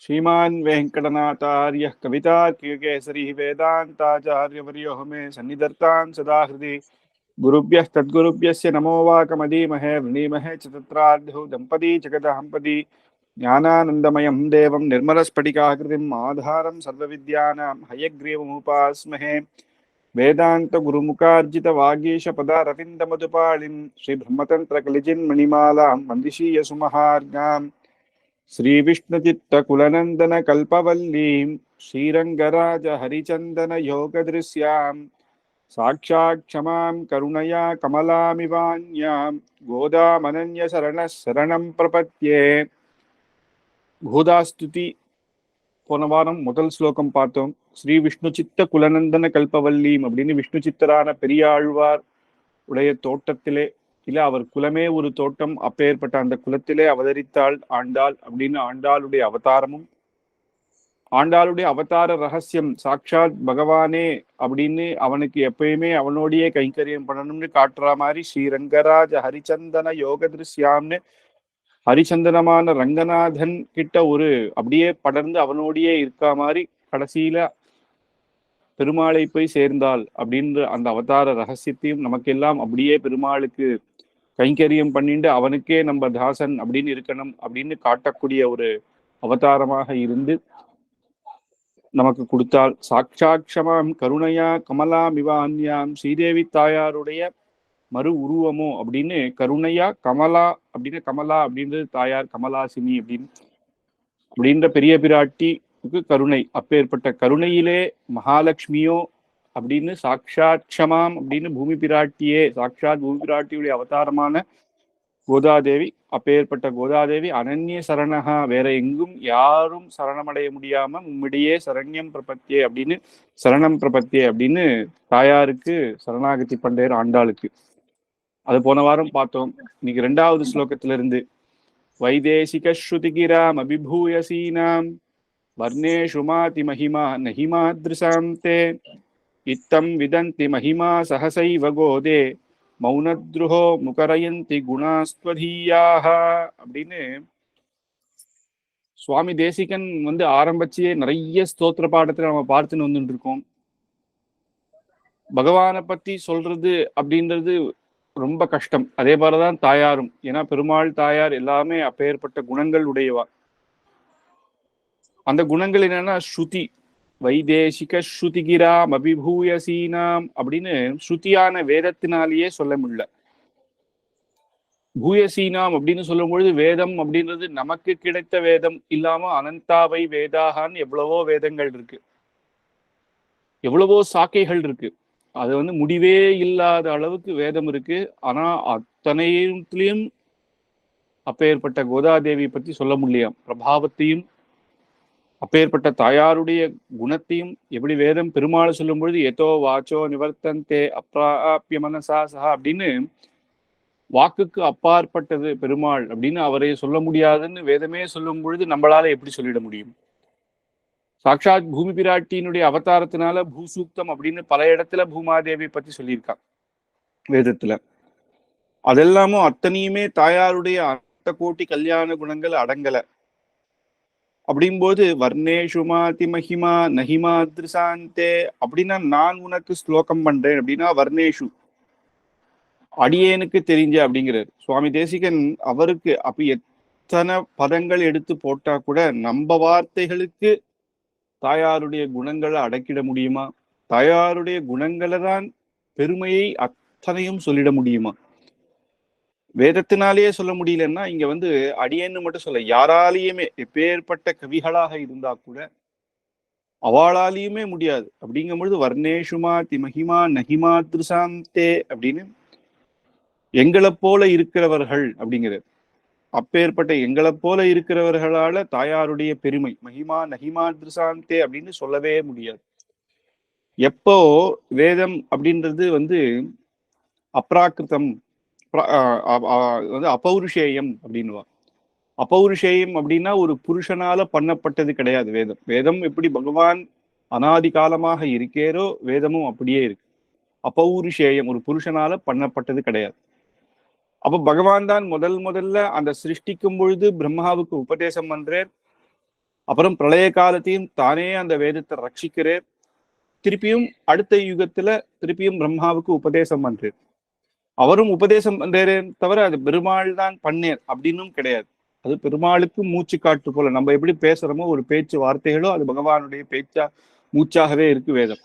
श्रीमान् वेङ्कटनाथार्यः कवितार्किककेसरी वेदान्ताचार्यवर्यो मे सन्निधत्तां सदा हृदि गुरुभ्यः तद्गुरुभ्यस्य नमो वाकमदीमहे वृणीमहे च तत्रार्धौ दम्पती जगदहम्पति ज्ञानानन्दमयं देवं निर्मलस्फटिकाकृतिम् आधारं सर्वविद्यानां हयग्रीवमुपास्महे वेदान्तगुरुमुखार्जितवागीशपदारविन्दमधुपालिं श्रीब्रह्मतन्त्रकलिजिन्मणिमालां वन्दिशीयसुमहार्गाम् श्रीविष्णुचित्तकुलनन्दनकल्पवल्लीं श्रीरङ्गराजहरिचन्दनयोगदृश्यां साक्षात् क्षमां करुणया कमलामिवान्यां गोदामनन्यशरणः शरणं प्रपद्ये. கோதாஸ்துதி போன வாரம் முதல் ஸ்லோகம் பார்த்தோம். ஸ்ரீ விஷ்ணு சித்த குலநந்தன கல்பவல்லீம் அப்படின்னு விஷ்ணு சித்தரான பெரியாழ்வார் உடைய தோட்டத்திலே இல்ல அவர் குலமே ஒரு தோட்டம், அப்பேற்பட்ட அந்த குலத்திலே அவதரித்தாள் ஆண்டாள் அப்படின்னு ஆண்டாளுடைய அவதாரமும் ஆண்டாளுடைய அவதார ரகசியம் சாட்சாத் பகவானே அப்படின்னு அவனுக்கு எப்பயுமே அவனோடையே கைங்கரியம் பண்ணணும்னு காட்டுற மாதிரி ஸ்ரீரங்கராஜ ஹரிச்சந்தன யோக திருஷ்யாம்னு ஹரிச்சந்தனமான ரங்கநாதன் கிட்ட ஒரு அப்படியே படர்ந்து அவனோடையே இருக்கா மாதிரி கடைசியில பெருமாளை போய் சேர்ந்தாள் அப்படின்ற அந்த அவதார ரகசியத்தையும் நமக்கெல்லாம் அப்படியே பெருமாளுக்கு கைங்கரியம் பண்ணிட்டு அவனுக்கே நம்ம தாசன் அப்படின்னு இருக்கணும் அப்படின்னு காட்டக்கூடிய ஒரு அவதாரமாக இருந்து நமக்கு கொடுத்தாள். சாட்சாட்சமாம் கருணையா கமலாமிவான்யாம் ஸ்ரீதேவி தாயாருடைய மறு உருவமோ அப்படின்னு கருணையா கமலா அப்படின்னு கமலா அப்படின்றது தாயார் கமலாசினி அப்படின்ற பெரிய பிராட்டிக்கு கருணை, அப்பேற்பட்ட கருணையிலே மகாலட்சுமியோ அப்படின்னு சாட்சாட்சமாம் அப்படின்னு பூமி பிராட்டியே சாட்சாத் பூமி பிராட்டியுடைய அவதாரமான கோதாதேவி, அப்பேற்பட்ட கோதாதேவி அனன்ய சரணகா வேற எங்கும் யாரும் சரணமடைய முடியாம உம்மிடையே சரண்யம் பிரபத்தியே அப்படின்னு சரணம் பிரபத்தியே அப்படின்னு தாயாருக்கு சரணாகதி பண்டையர் ஆண்டாளுக்கு. அது போன வாரம் பார்த்தோம். இன்னைக்கு 2வது ஸ்லோகத்துல இருந்து வைதேசிக ஸ்ருதிகிராம் அபிபூயசீனாம் வர்ணேஷு மாதி மகிமா நஹிமாத்ருசாம் தே இத்தம் விதந்தி மகிமா சஹசைவ கோதே மௌனத்ருஹோ முகரயந்தி குணாஸ்வதீயாக அப்படின்னு சுவாமி தேசிகன் ஆரம்பிச்சே நிறைய ஸ்தோத்திர பாடத்துல நம்ம பார்த்துன்னு வந்துட்டு இருக்கோம். பகவானை பத்தி சொல்றது அப்படின்றது ரொம்ப கஷ்டம். அதே போலதான் தாயாரும். ஏன்னா பெருமாள் தாயார் எல்லாமே அப்பேற்பட்ட குணங்கள் உடையவா. அந்த குணங்கள் என்னன்னா ஸ்ருதி, வைதேசிக ஸ்ருதிகிராம் அபிபூயசீனாம் அப்படின்னு ஸ்ருதியான வேதத்தினாலேயே சொல்ல முடியல. பூயசீனாம் அப்படின்னு சொல்லும் பொழுது வேதம் அப்படின்றது நமக்கு கிடைத்த வேதம் இல்லாம அனந்தாவை வேதாகான்னு எவ்வளவோ வேதங்கள் இருக்கு, எவ்வளவோ சாக்கைகள் இருக்கு. அது முடிவே இல்லாத அளவுக்கு வேதம் இருக்கு. ஆனா அத்தனையிலும் அப்பேற்பட்ட கோதாதேவி பத்தி சொல்ல முடியலாம். பிரபாவத்தையும் அப்பேற்பட்ட தாயாருடைய குணத்தையும் எப்படி வேதம் பெருமாள் சொல்லும் பொழுது எதோ வாச்சோ நிவர்த்தந்தே அப்ராபிய மனசா சஹா அப்படின்னு வாக்குக்கு அப்பாற்பட்டது பெருமாள் அப்படின்னு அவரை சொல்ல முடியாதுன்னு வேதமே சொல்லும் பொழுது நம்மளால எப்படி சொல்லிட முடியும்? சாட்சாத் பூமி பிராட்டியினுடைய அவதாரத்தினால பூசூக்தம் அப்படின்னு பல இடத்துல பூமாதேவி பத்தி சொல்லியிருக்கான் வேதத்துல. அதெல்லாமும் அத்தனையுமே தாயாருடைய அர்த்த கோட்டி கல்யாண குணங்கள் அடங்கல. அப்படிங்கும்போது வர்ணேஷு மாதி மகிமா நஹிமா திருசாந்தே அப்படின்னா நான் உனக்கு ஸ்லோகம் பண்றேன் அப்படின்னா வர்ணேஷு அடியேனுக்கு தெரிஞ்ச அப்படிங்கிறார் சுவாமி தேசிகன். அவருக்கு அப்ப எத்தனை பதங்கள் எடுத்து போட்டா கூட நம்ம வார்த்தைகளுக்கு தாயாருடைய குணங்களை அடக்கிட முடியுமா? தாயாருடைய குணங்களை தான் பெருமையை அத்தனையும் சொல்லிட முடியுமா? வேதத்தினாலேயே சொல்ல முடியலன்னா இங்க அடியேன்னு மட்டும் சொல்ல, யாராலேயுமே எப்பேற்பட்ட கவிகளாக இருந்தா கூட அவளாலேயுமே முடியாது. அப்படிங்கும் பொழுது வர்ணேஷுமா திமஹிமா நஹிமா திருசாந்தே அப்படின்னு எங்களை போல இருக்கிறவர்கள் அப்படிங்கிறது. அப்பேற்பட்ட எங்களை போல இருக்கிறவர்களால தாயாருடைய பெருமை மகிமா நஹிமா திருசாந்தே அப்படின்னு சொல்லவே முடியாது. எப்போ வேதம் அப்படின்றது அப்ராக்கிருதம் அபௌருஷேயம் அப்படின்னுவா. அபௌருஷேயம் அப்படின்னா ஒரு புருஷனால பண்ணப்பட்டது கிடையாது வேதம். வேதம் எப்படி பகவான் அனாதி காலமாக இருக்கேரோ வேதமும் அப்படியே இருக்கு. அபௌருஷேயம் ஒரு புருஷனால பண்ணப்பட்டது கிடையாது. அப்ப பகவான் தான் முதல்ல அந்த சிருஷ்டிக்கும் பொழுது பிரம்மாவுக்கு உபதேசம் பண்றார். அப்புறம் பிரளய காலத்தையும் தானே அந்த வேதத்தை ரட்சிக்கிறேன். திருப்பியும் அடுத்த யுகத்துல திருப்பியும் பிரம்மாவுக்கு உபதேசம் பண்றேன். அவரும் உபதேசம் பண்றேன் தவிர அது பெருமாள் தான் பண்ணேர் அப்படின்னும் கிடையாது. அது பெருமாளுக்கு மூச்சு காற்று போல நம்ம எப்படி பேசுறோமோ ஒரு பேச்சு வார்த்தைகளோ அது பகவானுடைய பேச்சா மூச்சாகவே இருக்கு வேதம்.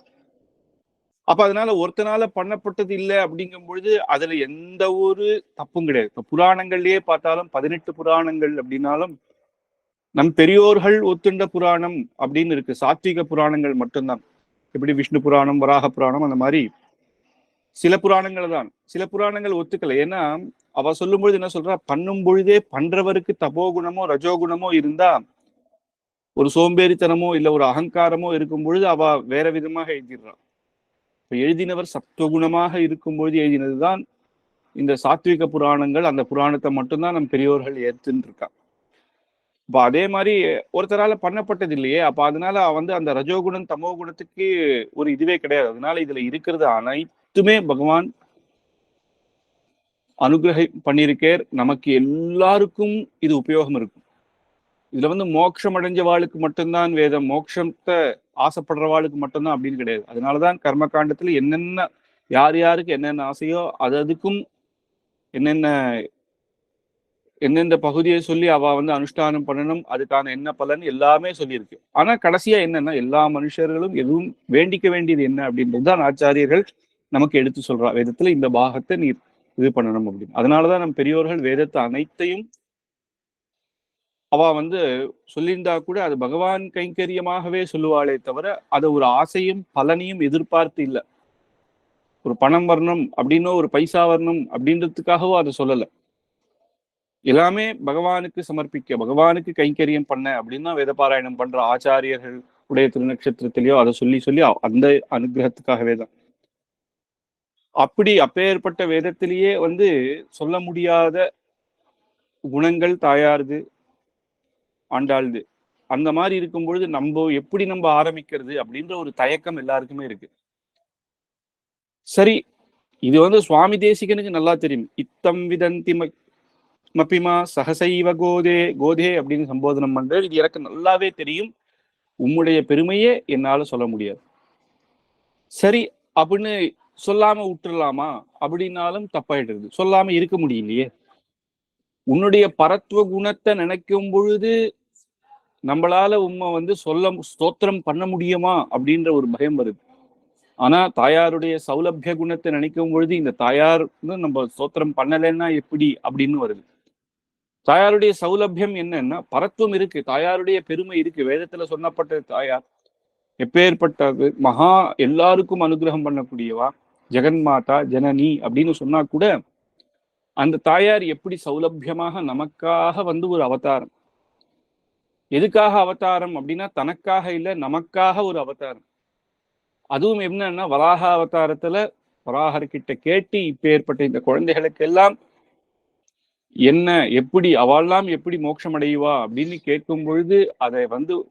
அப்ப அதனால ஒருத்தனால பண்ணப்பட்டது இல்லை அப்படிங்கும் பொழுது அதுல எந்த ஒரு தப்பும் கிடையாது. இப்ப புராணங்கள்லயே பார்த்தாலும் 18 புராணங்கள் அப்படின்னாலும் நம் பெரியோர்கள் ஒத்துண்ட புராணம் அப்படின்னு இருக்கு. சாத்விக புராணங்கள் மட்டும்தான். எப்படி விஷ்ணு புராணம், வராக புராணம், அந்த மாதிரி சில புராணங்கள் தான். சில புராணங்கள் ஒத்துக்கல. ஏன்னா அவ சொல்லும் பொழுது என்ன சொல்றா, பண்ணும் பொழுதே பண்றவருக்கு தபோகுணமோ ரஜோகுணமோ இருந்தா, ஒரு சோம்பேறித்தனமோ இல்ல ஒரு அகங்காரமோ இருக்கும் பொழுது அவ வேற விதமாக எழுதிடுறான். இப்ப எழுதினவர் சத்துவகுணமாக இருக்கும் பொழுது எழுதினதுதான் இந்த சாத்விக புராணங்கள். அந்த புராணத்தை மட்டும்தான் நம் பெரியோர்கள் ஏத்துன்னு இருக்கா. இப்ப அதே மாதிரி ஒருத்தரால பண்ணப்பட்டது இல்லையே. அப்ப அதனால அந்த ரஜோகுணம் தமோ குணத்துக்கு ஒரு இதுவே கிடையாது. அதனால இதுல இருக்கிறது அனைத்துமே பகவான் அனுகிரகம் பண்ணியிருக்கேர். நமக்கு எல்லாருக்கும் இது உபயோகம் இருக்கும். இதுல மோட்சம் அடைஞ்சவாளுக்கு மட்டும்தான் வேதம், மோட்சத்தை ஆசைப்படுறவாளுக்கு மட்டும்தான் அப்படின்னு கிடையாது. அதனாலதான் கர்ம காண்டத்துல என்னென்ன யார் யாருக்கு என்னென்ன ஆசையோ அதுக்கும் என்னென்ன எந்தெந்த பகுதியை சொல்லி அவ அனுஷ்டானம் பண்ணணும், அதுக்கான என்ன பலன் எல்லாமே சொல்லியிருக்கு. ஆனா கடைசியா என்னன்னா எல்லா மனுஷர்களும் எதுவும் வேண்டிக்க வேண்டியது என்ன அப்படின்றதுதான் ஆச்சாரியர்கள் நமக்கு எடுத்து சொல்றா. வேதத்துல இந்த பாகத்தை நீ இது பண்ணணும் அப்படின்னு. அதனாலதான் நம் பெரியோர்கள் வேதத்தை அனைத்தையும் அவ சொல்லியிருந்தா கூட அது பகவான் கைங்கரியமாகவே சொல்லுவாளே தவிர அதை ஒரு ஆசையும் பலனையும் எதிர்பார்த்து இல்லை. ஒரு பணம் வரணும் அப்படின்னோ ஒரு பைசா வரணும் அப்படின்றதுக்காகவோ அதை சொல்லலை. எல்லாமே பகவானுக்கு சமர்ப்பிக்க, பகவானுக்கு கைங்கரியம் பண்ண அப்படின்னு தான் வேதபாராயணம் பண்ற ஆச்சாரியர்கள் உடைய திருநட்சத்திரத்திலேயோ அதை சொல்லி சொல்லி அந்த அனுகிரகத்துக்காகவே தான். அப்படி அப்பேற்பட்ட வேதத்திலேயே சொல்ல முடியாத குணங்கள் தாயாருது, ஆண்டாளுது. அந்த மாதிரி இருக்கும் பொழுது எப்படி நம்ம ஆரம்பிக்கிறது அப்படின்ற ஒரு தயக்கம் எல்லாருக்குமே இருக்கு. சரி, இது சுவாமி தேசிகனுக்கு நல்லா தெரியும். இத்தம் விதந்தி மப்பிமா சகசைவ கோதே கோதே அப்படின்னு சம்போதனம் பண்றது இது எனக்கு நல்லாவே தெரியும். உம்முடைய பெருமையே என்னால சொல்ல முடியாது. சரி அப்படின்னு சொல்லாம விட்டுடலாமா அப்படின்னாலும் தப்பாயிடுறது. சொல்லாம இருக்க முடியலையே. உன்னுடைய பரத்துவ குணத்தை நினைக்கும் பொழுது நம்மளால உண்மை சொல்ல ஸ்தோத்திரம் பண்ண முடியுமா அப்படின்ற ஒரு பயம் வருது. ஆனா தாயாருடைய சௌலபிய குணத்தை நினைக்கும் பொழுது இந்த தாயார் நம்ம ஸ்தோத்திரம் பண்ணலைன்னா எப்படி அப்படின்னு வருது. தாயாருடைய சௌலபியம் என்னன்னா பரத்துவம் இருக்கு, தாயாருடைய பெருமை இருக்கு. வேதத்துல சொன்னப்பட்ட தாயார் எப்பேற்பட்டது மகா எல்லாருக்கும் அனுகிரகம் பண்ணக்கூடியவா, ஜெகன்மாதா ஜனனி அப்படின்னு சொன்னா கூட அந்த தாயார் எப்படி சௌலபியமாக நமக்காக ஒரு அவதாரம். எதுக்காக அவதாரம் அப்படின்னா தனக்காக இல்லை, நமக்காக ஒரு அவதாரம். அதுவும் என்னன்னா வராக அவதாரத்துல வராகர்கிட்ட கேட்டு இப்ப ஏற்பட்ட இந்த குழந்தைகளுக்கு எல்லாம் என்ன எப்படி அவள்லாம் எப்படி மோட்சம் அடைவா அப்படின்னு கேட்கும் பொழுது அதை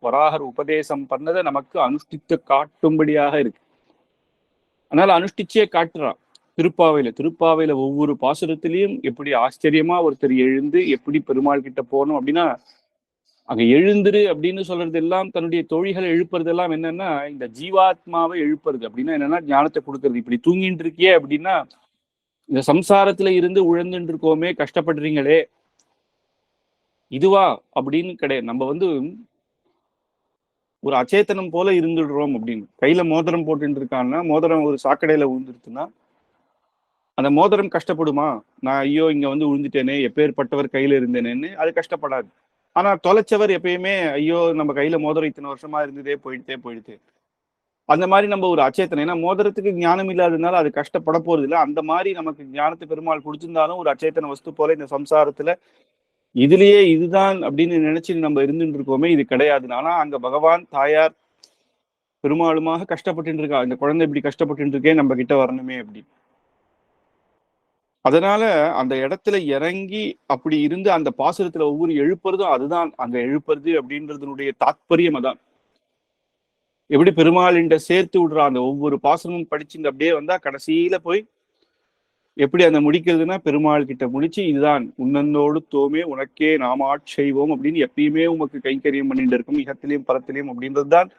வராகர் உபதேசம் பண்ணதை நமக்கு அனுஷ்டித்து காட்டும்படியாக இருக்கு. அதனால அனுஷ்டிச்சே காட்டுறான். திருப்பாவையில ஒவ்வொரு பாசுரத்திலையும் எப்படி ஆச்சரியமா ஒருத்தர் எழுந்து எப்படி பெருமாள் கிட்ட போகணும் அப்படின்னா, அங்க எழுந்துரு அப்படின்னு சொல்றது எல்லாம் தன்னுடைய தோழிகளை எழுப்புறது எல்லாம் என்னன்னா இந்த ஜீவாத்மாவை எழுப்புறது. அப்படின்னா என்னன்னா ஞானத்தை கொடுக்கறது. இப்படி தூங்கிட்டு இருக்கியே அப்படின்னா இந்த சம்சாரத்துல இருந்து உழந்துட்டு இருக்கோமே, கஷ்டப்படுறீங்களே, இதுவா அப்படின்னு கிடையாது. நம்ம ஒரு அச்சேத்தனம் போல இருந்துடுறோம் அப்படின்னு. கையில மோதிரம் போட்டு இருக்கான்னா மோதிரம் ஒரு சாக்கடையில விழுந்துருச்சுன்னா அந்த மோதிரம் கஷ்டப்படுமா? நான் ஐயோ இங்க விழுந்துட்டேனே, எப்பேற்பட்டவர் கையில இருந்தேனேன்னு அது கஷ்டப்படாது. ஆனா தொலைச்சவர் எப்பயுமே ஐயோ நம்ம கையில மோதிரம் இத்தனை வருஷமா இருந்ததே போயிடுத்தே. அந்த மாதிரி நம்ம ஒரு அச்சேத்தனம். ஏன்னா மோதிரத்துக்கு ஞானம் இல்லாததுனால அது கஷ்டப்பட போறது இல்லை. அந்த மாதிரி நமக்கு ஞானத்தை பெருமாள் கொடுத்திருந்தாலும் ஒரு அச்சேத்தன வஸ்து போல இந்த சம்சாரத்துல இதுலயே இதுதான் அப்படின்னு நினைச்சு நம்ம இருந்துட்டு இருக்கோமே, இது கிடையாது. ஆனா அங்க பகவான் தாயார் பெருமாளுமாக கஷ்டப்பட்டு இருக்கா. இந்த குழந்தை இப்படி கஷ்டப்பட்டு இருக்கே, நம்ம கிட்ட வரணுமே அப்படி. அதனால அந்த இடத்துல இறங்கி அப்படி இருந்து அந்த பாசுரத்துல ஒவ்வொரு எழுப்புறதும் அதுதான் அங்க எழுப்புறது அப்படின்றதுனுடைய தாத்பரியம். அதான் எப்படி பெருமாள் சேர்த்து விடுறா. அந்த ஒவ்வொரு பாசனமும் படிச்சுங்க அப்படியே வந்தா கடைசியில போய் எப்படி அந்த முடிக்கிறதுனா, பெருமாள் கிட்ட முடிச்சு இதுதான் உன்னந்தோடு தோமே உனக்கே நாம ஆட்செய்வோம் அப்படின்னு எப்பயுமே உமக்கு கைங்கரியம் பண்ணிட்டு இருக்கும் இகத்திலையும் பரத்திலையும் அப்படின்றதுதான்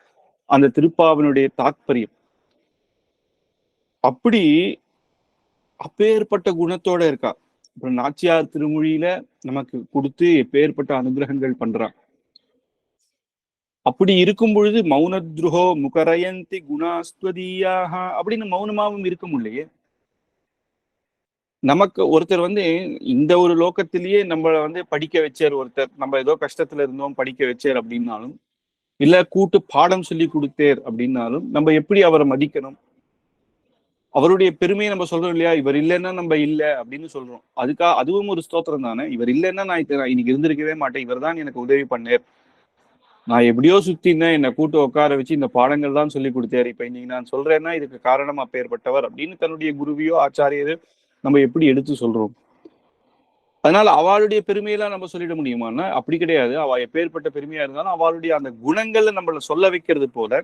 அந்த திருப்பாவினுடைய தாத்பரியம். அப்படி அப்பேற்பட்ட குணத்தோட இருக்கா. அப்புறம் நாச்சியார் திருமொழியில நமக்கு கொடுத்து எப்பேற்பட்ட அனுகிரகங்கள் பண்றான். அப்படி இருக்கும் பொழுது மௌனத்ருஹோ முகரயந்தி குணாஸ்துவதீயாக அப்படின்னு மௌனமாவும் இருக்க முடியலையே. நமக்கு ஒருத்தர் இந்த ஒரு லோகத்திலேயே நம்மள படிக்க வச்சார் ஒருத்தர், நம்ம ஏதோ கஷ்டத்துல இருந்தோம் படிக்க வச்சார் அப்படின்னாலும், இல்ல கூட்டு பாடம் சொல்லி கொடுத்தேர் அப்படின்னாலும் நம்ம எப்படி அவரை மதிக்கணும்? அவருடைய பெருமையை நம்ம சொல்றோம் இல்லையா, இவர் இல்லைன்னா நம்ம இல்ல அப்படின்னு சொல்றோம். அதுவும் ஒரு ஸ்தோத்திரம் தானே. இவர் இல்லைன்னா நான் இன்னைக்கு இருந்திருக்கவே மாட்டேன், இவர் தான் எனக்கு உதவி பண்ணேர், நான் எப்படியோ சுத்தினேன், என்னை கூட்டு உட்கார வச்சு இந்த பாடங்கள் தான் சொல்லி கொடுத்தாரு, இப்ப இன்னைக்கு நான் சொல்றேன்னா இதுக்கு காரணம் அப்பேற்பட்டவர் அப்படின்னு தன்னுடைய குருவியோ ஆச்சாரியரோ நம்ம எப்படி எடுத்து சொல்றோம்? அதனால அவளுடைய பெருமையெல்லாம் நம்ம சொல்லிட முடியுமான்னா அப்படி கிடையாது. அவ எப்பேற்பட்ட பெருமையா இருந்தாலும் அவளுடைய அந்த குணங்கள்ல நம்மள சொல்ல வைக்கிறது போல,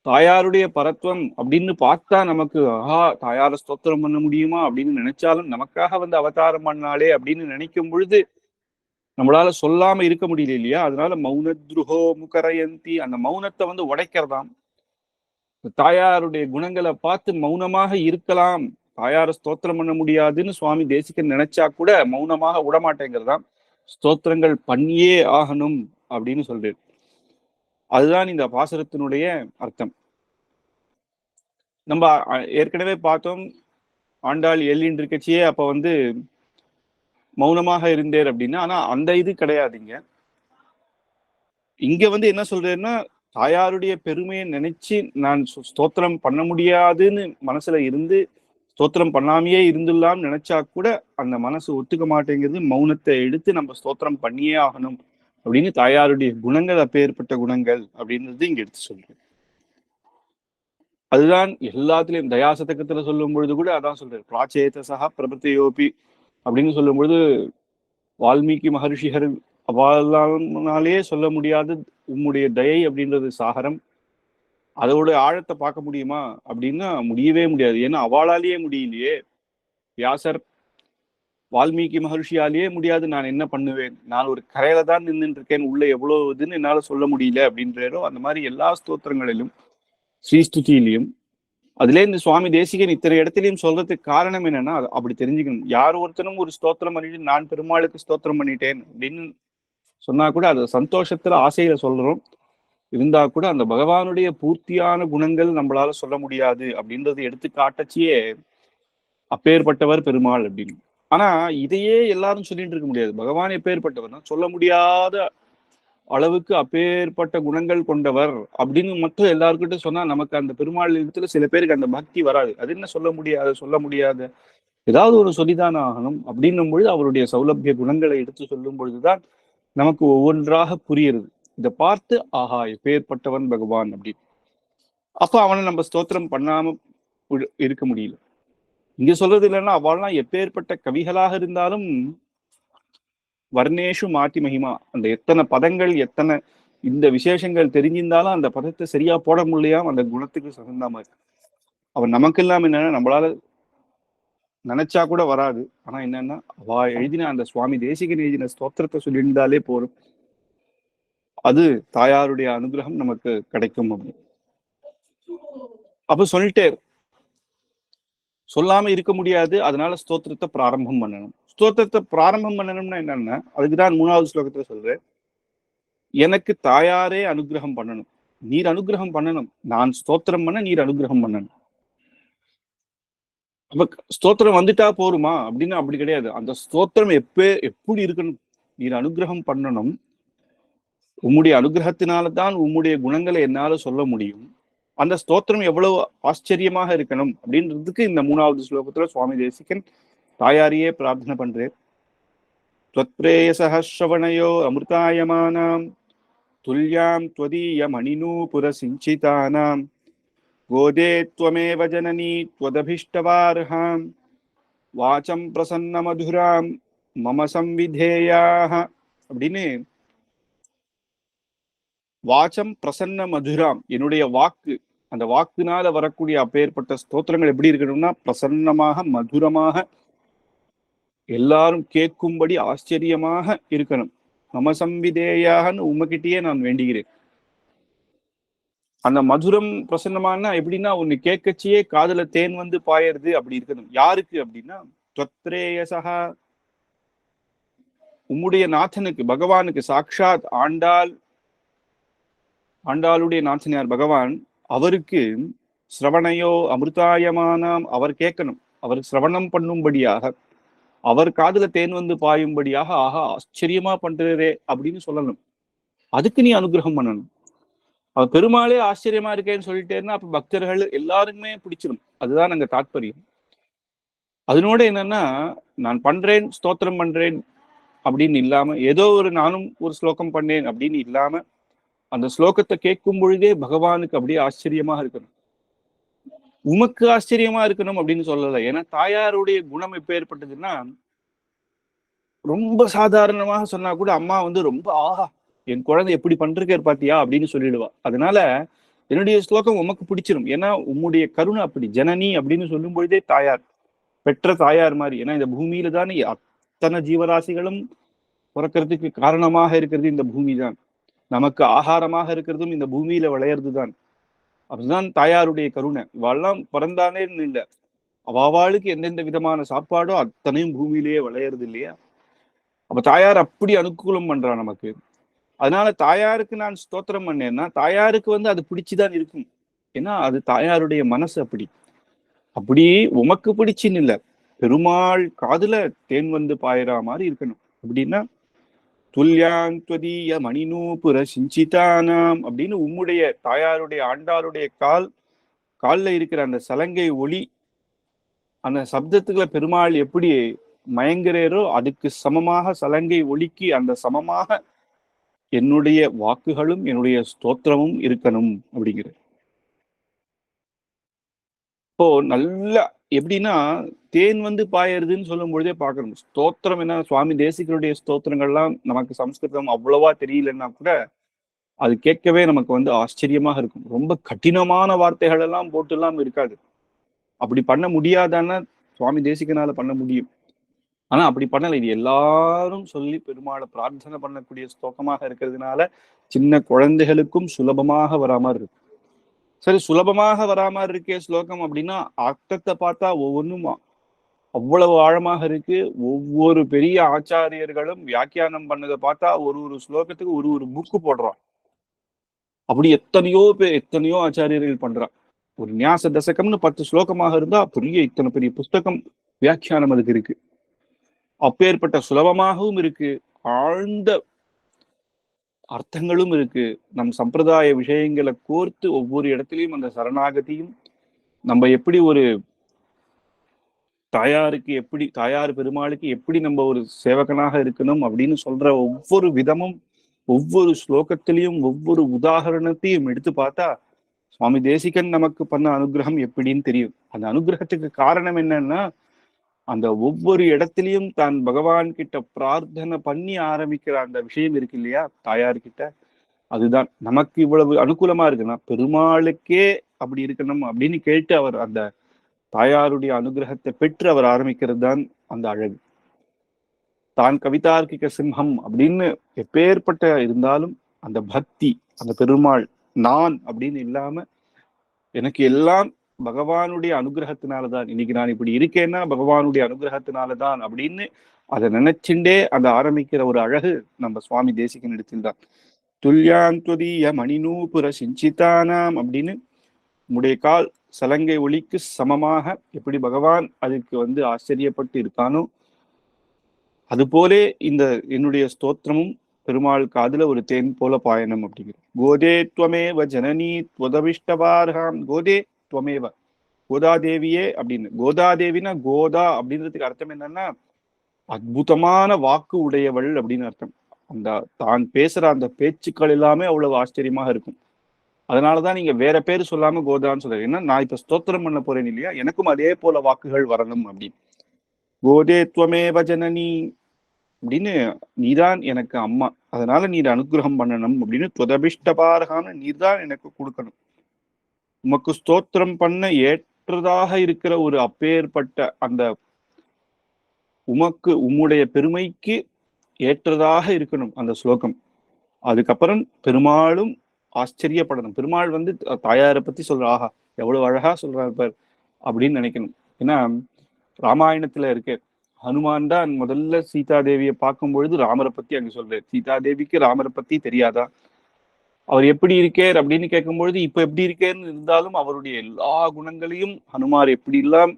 தாயாருடைய பரத்வம் அப்படின்னு பார்த்தா நமக்கு ஆஹா தாயார ஸ்தோத்திரம் பண்ண முடியுமா அப்படின்னு நினைச்சாலும், நமக்காக அவதாரம் பண்ணாலே அப்படின்னு நினைக்கும் பொழுது நம்மளால சொல்லாம இருக்க முடியல இல்லையா. அதனால மௌனத்ருஹோ முகரயந்தி, அந்த மௌனத்தை உடைக்கிறதாம். தாயாருடைய குணங்களை பார்த்து மௌனமாக இருக்கலாம், தாயார ஸ்தோத்திரம் பண்ண முடியாதுன்னு சுவாமி தேசிகன் நினைச்சா கூட மௌனமாக விடமாட்டேங்கிறதாம். ஸ்தோத்திரங்கள் பண்ணியே ஆகணும் அப்படின்னு சொல்றேன். அதுதான் இந்த பாசுரத்தினுடைய அர்த்தம். நம்ம ஏற்கனவே பார்த்தோம், ஆண்டாள் எல்லின் இருக்கச்சியே அப்ப மௌனமாக இருந்தேர் அப்படின்னு. ஆனா அந்த இது கிடையாதுங்க. இங்க என்ன சொல்றேன்னா, தாயாருடைய பெருமையை நினைச்சு நான் ஸ்தோத்திரம் பண்ண முடியாதுன்னு மனசுல இருந்து ஸ்தோத்திரம் பண்ணாமையே இருந்துடலாம் நினைச்சா கூட அந்த மனசு ஒத்துக்க மாட்டேங்கிறது. மௌனத்தை எடுத்து நம்ம ஸ்தோத்திரம் பண்ணியே ஆகணும் அப்படின்னு தாயாருடைய குணங்கள் அப்பேற்பட்ட குணங்கள் அப்படின்றது இங்க எடுத்து சொல்றேன். அதுதான் எல்லாத்துலயும் தயாசதகத்துல சொல்லும் பொழுது கூட அதான் சொல்றாரு, பிராச்சேதசா பிரபத்தையோபி அப்படின்னு சொல்லும் பொழுது வால்மீகி மகர்ஷிகர் அவளாலே சொல்ல முடியாத உம்முடைய தயை அப்படின்றது சாகரம், அதோட ஆழத்தை பார்க்க முடியுமா அப்படின்னா முடியவே முடியாது. ஏன்னா அவளாலேயே முடியலையே. வியாசர் வால்மீகி மகர்ஷியாலேயே முடியாது, நான் என்ன பண்ணுவேன், நான் ஒரு கரையில தான் நின்றுட்டு இருக்கேன், உள்ள எவ்வளவு இதுன்னு என்னால சொல்ல முடியல அப்படின்றோ. அந்த மாதிரி எல்லா ஸ்தோத்திரங்களிலும் ஸ்ரீஸ்துதியிலையும் அதுல இந்த சுவாமி தேசிகன் இத்தனை இடத்துலயும் சொல்றதுக்கு காரணம் என்னன்னா அப்படி தெரிஞ்சுக்கணும். யார் ஒருத்தனும் ஒரு ஸ்தோத்திரம் பண்ணிட்டு நான் பெருமாளுக்கு ஸ்தோத்திரம் பண்ணிட்டேன் அப்படின்னு சொன்னா கூட அது சந்தோஷத்துல ஆசையில சொல்றோம். இருந்தா கூட அந்த பகவானுடைய பூர்த்தியான குணங்கள் நம்மளால சொல்ல முடியாது அப்படின்றது எடுத்து காட்டச்சியே அப்பேற்பட்டவர் பெருமாள் அப்படின்னு. ஆனா இதையே எல்லாரும் சொல்லிட்டு இருக்க முடியாது. பகவான் எப்பேற்பட்டவர்னா சொல்ல முடியாத அளவுக்கு அப்பேற்பட்ட குணங்கள் கொண்டவர் அப்படின்னு மட்டும் எல்லாருக்கிட்டும் சொன்னா நமக்கு அந்த பெருமாள் இடத்துல சில பேருக்கு அந்த பக்தி வராது. அது என்ன சொல்ல முடியாத ஏதாவது ஒரு சொல்லிதான ஆகணும் அப்படின்னும் பொழுது அவருடைய சௌலபிய குணங்களை எடுத்து சொல்லும் பொழுதுதான் நமக்கு ஒவ்வொன்றாக புரியுறது. இதை பார்த்து ஆஹா எப்பேற்பட்டவன் பகவான் அப்படின்னு. அப்ப அவனை நம்ம ஸ்தோத்திரம் பண்ணாம இருக்க முடியல. இங்க சொல்றது இல்லைன்னா அவள்லாம் எப்பேற்பட்ட கவிகளாக இருந்தாலும் வர்ணேஷு மாத்தி மகிமா, அந்த எத்தனை பதங்கள் எத்தனை இந்த விசேஷங்கள் தெரிஞ்சிருந்தாலும் அந்த பதத்தை சரியா போட முடியாம அந்த குணத்துக்கு சகந்த மாதிரி. அவன் நமக்கு இல்லாம என்னன்னா நம்மளால நினைச்சா கூட வராது. ஆனா என்னன்னா அவ எழுதின அந்த சுவாமி தேசிகன் எழுதின ஸ்தோத்திரத்தை சொல்லியிருந்தாலே போரும், அது தாயாருடைய அனுகிரகம் நமக்கு கிடைக்கும் அப்படின்னு. அப்ப சொல்லிட்டே சொல்லாம இருக்க முடியாது. அதனால ஸ்தோத்திரத்தை பிராரம்பம் பண்ணணும். ஸ்தோத்திரத்தை பிராரம்பம் பண்ணணும்னா என்னன்னா அதுக்குதான் 3வது ஸ்லோகத்துல சொல்றேன், எனக்கு தாயாரே அனுகிரகம் பண்ணணும், நீர் அனுகிரகம் பண்ணணும், நான் ஸ்தோத்திரம் பண்ண நீர் அனுகிரகம் பண்ணணும். அப்ப ஸ்தோத்திரம் வந்துட்டா போருமா அப்படின்னு அப்படி கிடையாது. அந்த ஸ்தோத்திரம் எப்படி இருக்கணும், நீர் அனுகிரகம் பண்ணணும், உம்முடைய அனுகிரகத்தினால்தான் உம்முடைய குணங்களை என்னால சொல்ல முடியும், அந்த ஸ்தோத்திரம் எவ்வளவு ஆச்சரியமாக இருக்கணும் அப்படின்றதுக்கு இந்த 3வது ஸ்லோகத்துல சுவாமி தேசிகன் தாயாரியே பிரார்த்தனை பண்றேன். त्वत्प्रेयसहस्रवणयो अमृतायमानां तुल्यां त्वदीयमणिनूपुरसिञ्चितानां गोदे त्वमेव जननी त्वदभीष्टवार्हां वाचं प्रसन्नमधुरां मम संविधेयाः அப்படின்னு வாச்சம் பிரசன்ன மதுராம், என்னுடைய வாக்கு அந்த வாக்குனால வரக்கூடிய அப்பேற்பட்ட ஸ்தோத்திரங்கள் எப்படி இருக்கணும்னா பிரசன்னமாக மதுரமாக எல்லாரும் கேட்கும்படி ஆச்சரியமாக இருக்கணும். நமசம்விதேயாகன்னு உமகிட்டயே நான் வேண்டுகிறேன். அந்த மதுரம் பிரசன்னமான எப்படின்னா ஒன்னு கேட்கச்சியே காதுல தேன் வந்து பாயறது அப்படி இருக்கணும். யாருக்கு அப்படின்னா தொத்ரேயசகா உம்முடைய நாதனுக்கு பகவானுக்கு சாட்சாத் ஆண்டாளுடைய நாதனியார் பகவான் அவருக்கு சிரவணையோ அமிர்தாயமானாம் அவர் கேட்கணும். அவர் சிரவணம் பண்ணும்படியாக அவர் காதுல தேன் வந்து பாயும்படியாக ஆஹா ஆச்சரியமா பண்றதே அப்படின்னு சொல்லணும். அதுக்கு நீ அனுகிரகம் பண்ணணும். அவர் பெருமாளே ஆச்சரியமா இருக்கேன்னு சொல்லிட்டேன்னா அப்ப பக்தர்கள் எல்லாருக்குமே பிடிச்சிடும். அதுதான் அங்க தாற்பயம். அதனோட என்னன்னா நான் பண்றேன் ஸ்தோத்திரம் பண்றேன் அப்படின்னு இல்லாம ஏதோ நானும் ஒரு ஸ்லோகம் பண்ணேன் அப்படின்னு இல்லாம அந்த ஸ்லோகத்தை கேட்கும் பொழுதே பகவானுக்கு அப்படியே ஆச்சரியமாக இருக்கணும். உமக்கு ஆச்சரியமா இருக்கணும் அப்படின்னு சொல்லல. ஏன்னா தாயாருடைய குணம் எப்ப ஏற்பட்டதுன்னா ரொம்ப சாதாரணமாக சொன்னா கூட அம்மா வந்து ரொம்ப ஆஹா என் குழந்தை எப்படி பண்றேன் பாத்தியா அப்படின்னு சொல்லிடுவா. அதனால என்னுடைய ஸ்லோகம் உமக்கு பிடிச்சிடும். ஏன்னா உம்முடைய கருணை அப்படி ஜனனி அப்படின்னு சொல்லும் பொழுதே தாயார் பெற்ற தாயார் மாதிரி. ஏன்னா இந்த பூமியில தானே அத்தனை ஜீவராசிகளும் பிறக்கிறதுக்கு காரணமாக இருக்கிறது இந்த பூமி தான். நமக்கு ஆகாரமாக இருக்கிறதும் இந்த பூமியில விளையிறது தான். அப்படிதான் தாயாருடைய கருணை. இவெல்லாம் பிறந்தானே இல்லை, அவாவாளுக்கு எந்தெந்த விதமான சாப்பாடோ அத்தனையும் பூமியிலேயே விளையிறது இல்லையா? அப்ப தாயார் அப்படி அனுகூலம் பண்றா நமக்கு. அதனால தாயாருக்கு நான் ஸ்தோத்திரம் பண்ணேன்னா தாயாருக்கு வந்து அது பிடிச்சுதான் இருக்கும். ஏன்னா அது தாயாருடைய மனசு அப்படி உமக்கு பிடிச்சின்னு இல்லை, பெருமாள் காதுல தேன் வந்து பாயிரா மாதிரி இருக்கணும். அப்படின்னா துல்யாந்த்வதீய மணிநூபுர சிஞ்சிதானாம் அப்படின்னு உம்முடைய தாயாருடைய ஆண்டாருடைய கால்ல இருக்கிற அந்த சலங்கை ஒளி அந்த சப்தத்துக்குள்ள பெருமாள் எப்படி மயங்குறேரோ அதுக்கு சமமாக சலங்கை ஒளிக்கு அந்த சமமாக என்னுடைய வாக்குகளும் என்னுடைய ஸ்தோத்திரமும் இருக்கணும் அப்படிங்கிற. இப்போ நல்ல எப்படின்னா தேன் வந்து பாயறதுன்னு சொல்லும் பொழுதே பார்க்கணும். ஸ்தோத்திரம் என்ன, சுவாமி தேசிகருடைய ஸ்தோத்திரங்கள்லாம் நமக்கு சம்ஸ்கிருதம் அவ்வளவா தெரியலன்னா கூட அது கேட்கவே நமக்கு வந்து ஆச்சரியமாக இருக்கும். ரொம்ப கடினமான வார்த்தைகள் எல்லாம் போட்டு எல்லாம் இருக்காது. அப்படி பண்ண முடியாதான்னா சுவாமி தேசிகனால பண்ண முடியும். ஆனா அப்படி பண்ணல. இது எல்லாரும் சொல்லி பெருமாளை பிரார்த்தனை பண்ணக்கூடிய ஸ்தோகமாக இருக்கிறதுனால சின்ன குழந்தைகளுக்கும் சுலபமாக வராம இருக்கு. சரி, சுலபமாக வராம இருக்கே ஸ்லோகம் அப்படின்னா அர்த்தத்தை பார்த்தா ஒவ்வொன்றும் அவ்வளவு ஆழமாக இருக்கு. ஒவ்வொரு பெரிய ஆச்சாரியர்களும் வியாக்கியானம் பண்ணதை பார்த்தா ஒரு ஸ்லோகத்துக்கு ஒரு புக்கு போடுறான். அப்படி எத்தனையோ ஆச்சாரியர்கள் பண்றான். ஒரு நியாச தசகம்னு 10 ஸ்லோகமாக இருந்தா இத்தனை பெரிய புஸ்தகம் வியாக்கியானம் அதுக்கு இருக்கு. அப்பேற்பட்ட சுலபமாகவும் இருக்கு, ஆழ்ந்த அர்த்தங்களும் இருக்கு. நம் சம்பிரதாய விஷயங்களை கோர்த்து ஒவ்வொரு இடத்துலையும் அந்த சரணாகதியும் நம்ம எப்படி ஒரு தாயார் பெருமாளுக்கு எப்படி நம்ம ஒரு சேவகனாக இருக்கணும் அப்படின்னு சொல்ற ஒவ்வொரு விதமும் ஒவ்வொரு ஸ்லோகத்திலையும் ஒவ்வொரு உதாரணத்தையும் எடுத்து பார்த்தா சுவாமி தேசிகன் நமக்கு பண்ண அனுகிரகம் எப்படின்னு தெரியும். அந்த அனுகிரகத்துக்கு காரணம் என்னன்னா அந்த ஒவ்வொரு இடத்திலையும் தான் பகவான் கிட்ட பிரார்த்தனை பண்ணி ஆரம்பிக்கிற அந்த விஷயம் இருக்கு இல்லையா தாயார்கிட்ட, அதுதான் நமக்கு இவ்வளவு அனுகூலமா இருக்குன்னா பெருமாளுக்கே அப்படி இருக்கணும் அப்படின்னு கேட்டு அவர் அந்த தாயாருடைய அனுகிரகத்தை பெற்று அவர் ஆரம்பிக்கிறது தான் அந்த அழகு. தான் கவிதார்க்கிக சிம்ஹம் அப்படின்னு எப்பேற்பட்ட இருந்தாலும் அந்த பக்தி, அந்த பெருமாள் நான் அப்படின்னு இல்லாம எனக்கு எல்லாம் பகவானுடைய அனுகிரகத்தினாலதான் இன்னைக்கு நான் இப்படி இருக்கேன்னா பகவானுடைய அனுகிரகத்தினாலதான் அப்படின்னு அதை நினைச்சுட்டே அந்த ஆரம்பிக்கிற ஒரு அழகு நம்ம சுவாமி தேசிகன் இடத்தில்தான். துல்யாந்த்வதீய மணிநூபுர சிஞ்சிதானாம் அப்படின்னு உடைய கால் சலங்கை ஒளிக்கு சமமாக எப்படி பகவான் அதுக்கு வந்து ஆச்சரியப்பட்டு இருக்கானோ அதுபோலே இந்த என்னுடைய ஸ்தோத்திரமும் பெருமாள் காதுல ஒரு தேன் போல பாயனம் அப்படிங்கிற. கோதே துவமேவ ஜனனி துவதவிஷ்டவார்ஹாம். கோதே துவமேவ, கோதாதேவியே அப்படின்னு. கோதாதேவினா கோதா அப்படின்றதுக்கு அர்த்தம் என்னன்னா அற்புதமான வாக்கு உடையவள் அப்படின்னு அர்த்தம். அந்த தான் பேசுற அந்த பேச்சுக்கள் எல்லாமே அவ்வளவு ஆச்சரியமாக இருக்கும். அதனாலதான் நீங்க வேற பேர் சொல்லாம கோதான்னு சொல்ற. ஏன்னா நான் இப்ப ஸ்தோத்திரம் பண்ண போறேன் இல்லையா, எனக்கும் அதே போல வாக்குகள் வரணும் அப்படின்னு. கோதே துவமேவ ஜனனி அப்படின்னு நீதான் எனக்கு அம்மா, அதனால நீ அனுகிரகம் பண்ணணும் அப்படின்னு துவதபிஷ்டபாரகான்னு நீதான் எனக்கு கொடுக்கணும். உமக்கு ஸ்தோத்திரம் பண்ண ஏற்றதாக இருக்கிற ஒரு அப்பேற்பட்ட அந்த உம்முடைய பெருமைக்கு ஏற்றதாக இருக்கணும் அந்த ஸ்லோகம். அதுக்கப்புறம் பெருமாளும் ஆச்சரியப்படணும். பெருமாள் தாயாரை பத்தி சொல்ற, ஆஹா எவ்வளவு அழகா சொல்றாரு அப்படின்னு நினைக்கணும். ஏன்னா ராமாயணத்துல இருக்கு, ஹனுமான் தான் முதல்ல சீதா தேவியை பார்க்கும் பொழுது ராமரை பத்தி அங்க சொல்றாரு. சீதா தேவிக்கு ராமரை பத்தி தெரியாதா? அவர் எப்படி இருக்கார் அப்படின்னு கேட்கும் பொழுது இப்ப எப்படி இருக்கேன்னு இருந்தாலும் அவருடைய எல்லா குணங்களையும் ஹனுமார் எப்படி எல்லாம்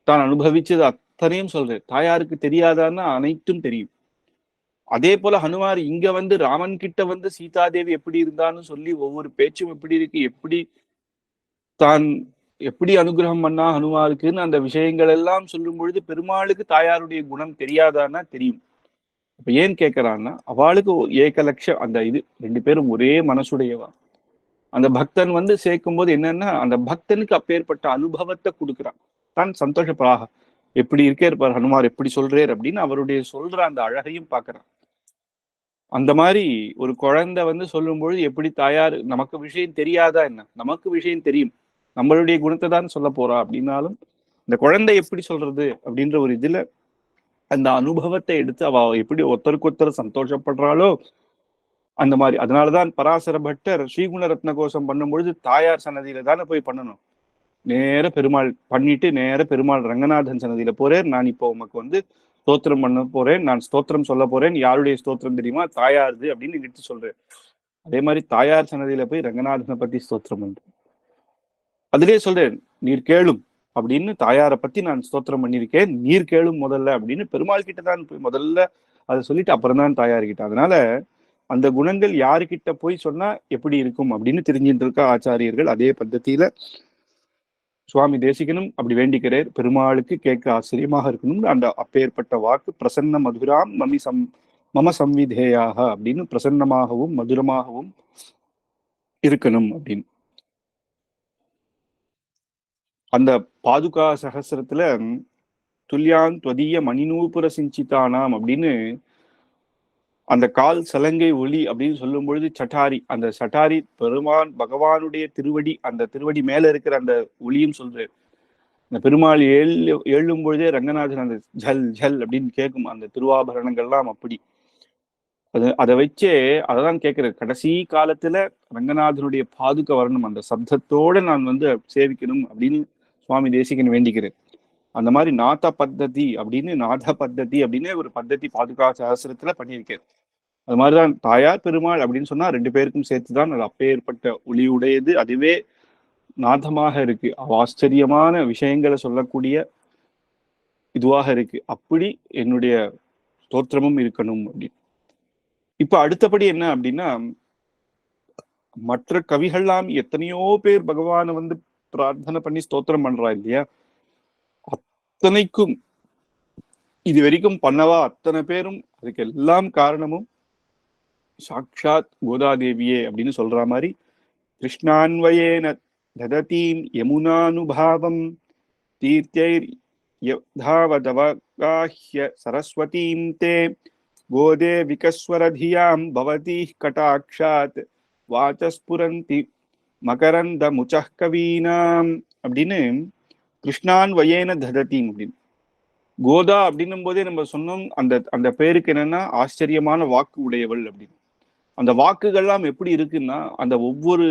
தான் அனுபவிச்சது அத்தனையும் சொல்றாரு. தாயாருக்கு தெரியாதான்னு அனைத்தும் தெரியும். அதே போல ஹனுமார் இங்க ராமன் கிட்ட சீதாதேவி எப்படி இருந்தான்னு சொல்லி ஒவ்வொரு பேச்சும் எப்படி இருக்கு, எப்படி தான் எப்படி அனுகிரகம் பண்ணா ஹனுமாருக்குன்னு அந்த விஷயங்கள் எல்லாம் சொல்லும் பொழுது பெருமாளுக்கு தாயாருடைய குணம் தெரியாதான்னா தெரியும். இப்ப ஏன் கேட்கிறான்னா, அவளுக்கு ஏகலட்சம் அந்த இது, ரெண்டு பேரும் ஒரே மனசுடையவா. அந்த பக்தன் சேர்க்கும் போது என்னன்னா, அந்த பக்தனுக்கு அப்பேற்பட்ட அனுபவத்தை கொடுக்குறான். தான் சந்தோஷப்படாக எப்படி இருக்கே இருப்பார் ஹனுமார், எப்படி சொல்றார் அப்படின்னு அவருடைய சொல்ற அந்த அழகையும் பாக்குறான். அந்த மாதிரி ஒரு குழந்தை சொல்லும் பொழுது எப்படி தாயார், நமக்கு விஷயம் தெரியாதா என்ன, நமக்கு விஷயம் தெரியும், நம்மளுடைய குணத்தை தான் சொல்ல போறா அப்படின்னாலும் இந்த குழந்தை எப்படி சொல்றது அப்படின்ற ஒரு இதுல அந்த அனுபவத்தை எடுத்து அவ எப்படி ஒருத்தருக்கு ஒருத்தர் சந்தோஷப்படுறாளோ அந்த மாதிரி. அதனாலதான் பராசர பட்டர் ஸ்ரீகுண ரத்ன கோஷம் பண்ணும்பொழுது தாயார் சன்னதியில தானே போய் பண்ணணும். நேர பெருமாள் பண்ணிட்டு நேர பெருமாள் ரங்கநாதன் சன்னதியில போறேன், நான் இப்போ உமக்கு ஸ்தோத்திரம் பண்ண போறேன், நான் ஸ்தோத்திரம் சொல்ல போறேன். யாருடைய ஸ்தோத்திரம் தெரியுமா? தாயாருது அப்படின்னு எடுத்து சொல்றேன். அதே மாதிரி தாயார் சன்னதியில போய் ரங்கநாதனை பத்தி ஸ்தோத்திரம் பண்றேன். அதுலயே சொல்றேன், நீர் கேளும் அப்படின்னு தாயாரை பத்தி நான் ஸ்தோத்திரம் பண்ணியிருக்கேன், நீர் கேளும் முதல்ல அப்படின்னு பெருமாள் கிட்ட தான் போய் முதல்ல அதை சொல்லிட்டு அப்புறம் தான் தாயார்கிட்ட. அதனால அந்த குணங்கள் யாருக்கிட்ட போய் சொன்னா எப்படி இருக்கும் அப்படின்னு தெரிஞ்சுட்டு இருக்க ஆச்சாரியர்கள். அதே பద్ధதியில சுவாமி தேசிகனும் அப்படி வேண்டிக்கிறார், பெருமாளுக்கு கேட்க ஆச்சரியமாக இருக்கணும். அந்த அப்பேற்பட்ட வாக்கு பிரசன்ன மதுராம் மம சம்விதேயாக அப்படின்னு பிரசன்னமாகவும் மதுரமாகவும் இருக்கணும் அப்படின்னு. அந்த பாதுகா சகஸ்ரத்துல துல்யான் துவதிய மணிநூபுர சிஞ்சிதானாம் அப்படின்னு அந்த கால் சலங்கை ஒளி அப்படின்னு சொல்லும் பொழுது சட்டாரி, அந்த சட்டாரி பெருமான் பகவானுடைய திருவடி, அந்த திருவடி மேல இருக்கிற அந்த ஒளியும் சொல்றாரு. இந்த பெருமாள் ஏழும் பொழுதே ரங்கநாதன் அந்த ஜல் ஜல் அப்படின்னு கேட்கும் அந்த திருவாபரணங்கள்லாம். அப்படி அதை வச்சே அதைதான் கேட்கிறேன், கடைசி காலத்துல ரங்கநாதனுடைய பாதுக வரணும், அந்த சப்தத்தோட நான் சேவிக்கணும் அப்படின்னு சுவாமி தேசிகன் வேண்டிக்கிறேன். அந்த மாதிரி நாத பத்ததி அப்படின்னு ஒரு பத்ததி பாதுகா சகஸ்ரத்துல பண்ணியிருக்கேன். அது மாதிரிதான் தாயார் பெருமாள் அப்படின்னு சொன்னா ரெண்டு பேருக்கும் சேர்த்துதான் அது அப்பேற்பட்ட ஒளியுடையது. அதுவே நாதமாக இருக்கு, ஆச்சரியமான விஷயங்களை சொல்லக்கூடிய இதுவாக இருக்கு. அப்படி என்னுடைய ஸ்தோத்திரமும் இருக்கணும் அப்படின்னு. இப்ப அடுத்தபடி என்ன அப்படின்னா, மற்ற கவிகள்லாம் எத்தனையோ பேர் பகவானை பிரார்த்தனை பண்ணி ஸ்தோத்திரம் பண்றா இல்லையா, அத்தனைக்கும் இது வரைக்கும் பண்ணவா அத்தனை பேரும் அதுக்கு எல்லாம் காரணமும் சாக்ஷாத் கோதாதேவியே அப்படின்னு சொல்ற மாதிரி, கிருஷ்ணான்வயேன தததீம் யமுனானுபாவம் தீர்த்தைர் யதாவதவகாஹ்ய சரஸ்வதீம் தே கோதே விகஸ்வரதியாம் பவதி கடாக்ஷாத் வாசஸ்புரந்தி மகரந்த முச்சஹ் கவீனாம் அப்படின்னு கிருஷ்ணான் வயேன தததீம் அப்படின்னு. கோதா அப்படின்னும் போதே நம்ம சொன்னோம், அந்த பேருக்கு என்னன்னா ஆச்சரியமான வாக்கு உடையவள் அப்படின்னு. அந்த வாக்குகள்லாம் எப்படி இருக்குன்னா, அந்த ஒவ்வொரு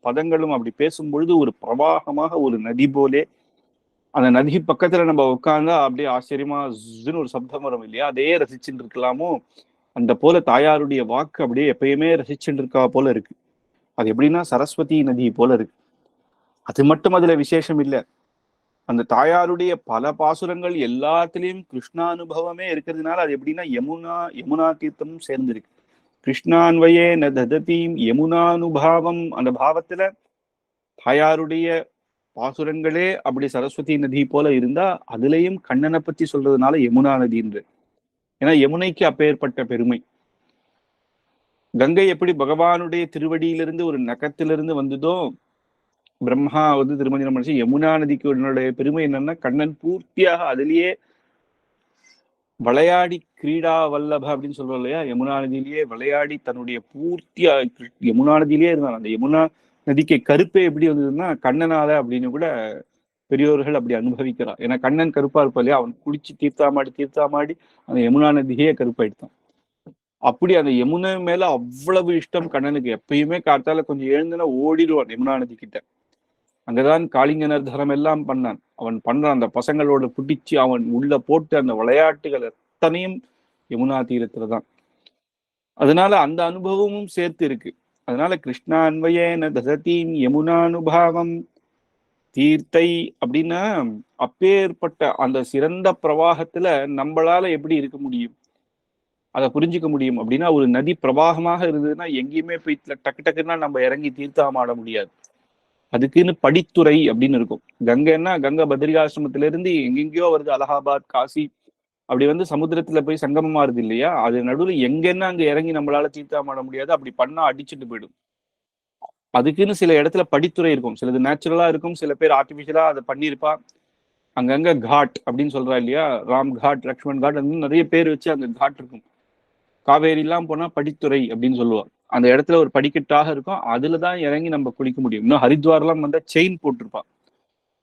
பதங்களும் அப்படி பேசும் பொழுது ஒரு பிரவாகமாக ஒரு நதி போலே, அந்த நதி பக்கத்துல நம்ம உட்கார்ந்தா அப்படியே ஆச்சரியமா ஒரு சப்தம் வரும் இல்லையா, அதே ரசிச்சுட்டு இருக்கலாமோ. அந்த போல தாயாருடைய வாக்கு அப்படியே எப்பயுமே ரசிச்சுட்டு இருக்கா போல இருக்கு. அது எப்படின்னா சரஸ்வதி நதி போல இருக்கு. அது மட்டும் அதுல விசேஷம் இல்லை, அந்த தாயாருடைய பல பாசுரங்கள் எல்லாத்திலையும் கிருஷ்ணானுபவமே இருக்கிறதுனால அது எப்படின்னா யமுனா தீர்த்தமும் சேர்ந்திருக்கு. கிருஷ்ணான்வயே ந தததீம் யமுனானுபாவம், அந்த பாவத்துல தாயாருடைய பாசுரங்களே அப்படி சரஸ்வதி நதி போல இருந்தா அதுலயும் கண்ணனை பத்தி சொல்றதுனால யமுனா நதின்ற. ஏன்னா யமுனைக்கு அப்பேற்பட்ட பெருமை. கங்கை எப்படி பகவானுடைய திருவடியிலிருந்து ஒரு நகத்திலிருந்து வந்ததோ, பிரம்மா திருமஞ்சனம் பண்ணி, யமுனா நதிக்கு என்னுடைய பெருமை என்னன்னா, கண்ணன் பூர்த்தியாக அதிலேயே விளையாடி கிரீடா வல்லப அப்படின்னு சொல்றோம் இல்லையா, யமுனா நதியிலேயே விளையாடி தன்னுடைய பூர்த்தியா யமுனா நதியிலேயே இருந்தான். அந்த யமுனா நதிக்கு கருப்பே எப்படி வந்ததுன்னா கண்ணனால அப்படின்னு கூட பெரியோர்கள் அப்படி அனுபவிக்கிறார். ஏன்னா கண்ணன் கருப்பா இருப்பா இல்லையா, அவன் குளிச்சு தீர்த்தாமாடி அந்த யமுனா நதியே கருப்பாயிட்டான். அப்படி அந்த யமுனை மேல அவ்வளவு இஷ்டம் கண்ணனுக்கு. எப்பயுமே காத்தால கொஞ்சம் எழுந்துனா ஓடிடுவான் யமுனா நதி கிட்ட. அங்கதான் காளிங்க நர்தனம் எல்லாம் பண்ணான். அவன் பண்ற அந்த பசங்களோட பிடிச்சு அவன் உள்ள போட்டு அந்த விளையாட்டுகள் எத்தனையும் யமுனா தீரத்துலதான். அதனால அந்த அனுபவமும் சேர்த்து இருக்கு. அதனால கிருஷ்ணா அன்வயேன தசதீம் யமுனானுபாவம் தீர்த்தை அப்படின்னா அப்பேற்பட்ட அந்த சிறந்த பிரவாகத்துல நம்மளால எப்படி இருக்க முடியும், அதை புரிஞ்சுக்க முடியும் அப்படின்னா, ஒரு நதி பிரவாகமாக இருந்ததுன்னா எங்கேயுமே போய் டக்கு டக்குன்னா நம்ம இறங்கி தீர்த்தம் ஆட முடியாது. அதுக்குன்னு படித்துறை அப்படின்னு இருக்கும். கங்கைன்னா கங்கை பத்ரிகாசிரமத்தில இருந்து எங்கெங்கயோ வருது, அலகாபாத், காசி, அப்படி வந்து சமுத்திரத்துல போய் சங்கமமா வருது இல்லையா, அது நடுவில் எங்கன்னா அங்க இறங்கி நம்மளால தீர்த்தம் ஆட முடியாது. அப்படி பண்ணா அடிச்சுட்டு போயிடும். அதுக்குன்னு சில இடத்துல படித்துறை இருக்கும். சிலது நேச்சுரலா இருக்கும், சில பேர் ஆர்டிபிஷியலா அதை பண்ணியிருப்பா. அங்கங்க காட் அப்படின்னு சொல்றா இல்லையா, ராம் காட், லக்ஷ்மண் காட், நிறைய பேர் வச்சு அங்க காட் இருக்கும். காவேரி எல்லாம் போனா படித்துறை அப்படின்னு சொல்லுவா. அந்த இடத்துல ஒரு படிக்கட்டாக இருக்கும், அதுலதான் இறங்கி நம்ம குளிக்க முடியும். இன்னும் ஹரித்வார் எல்லாம் வந்தா செயின் போட்டிருப்பா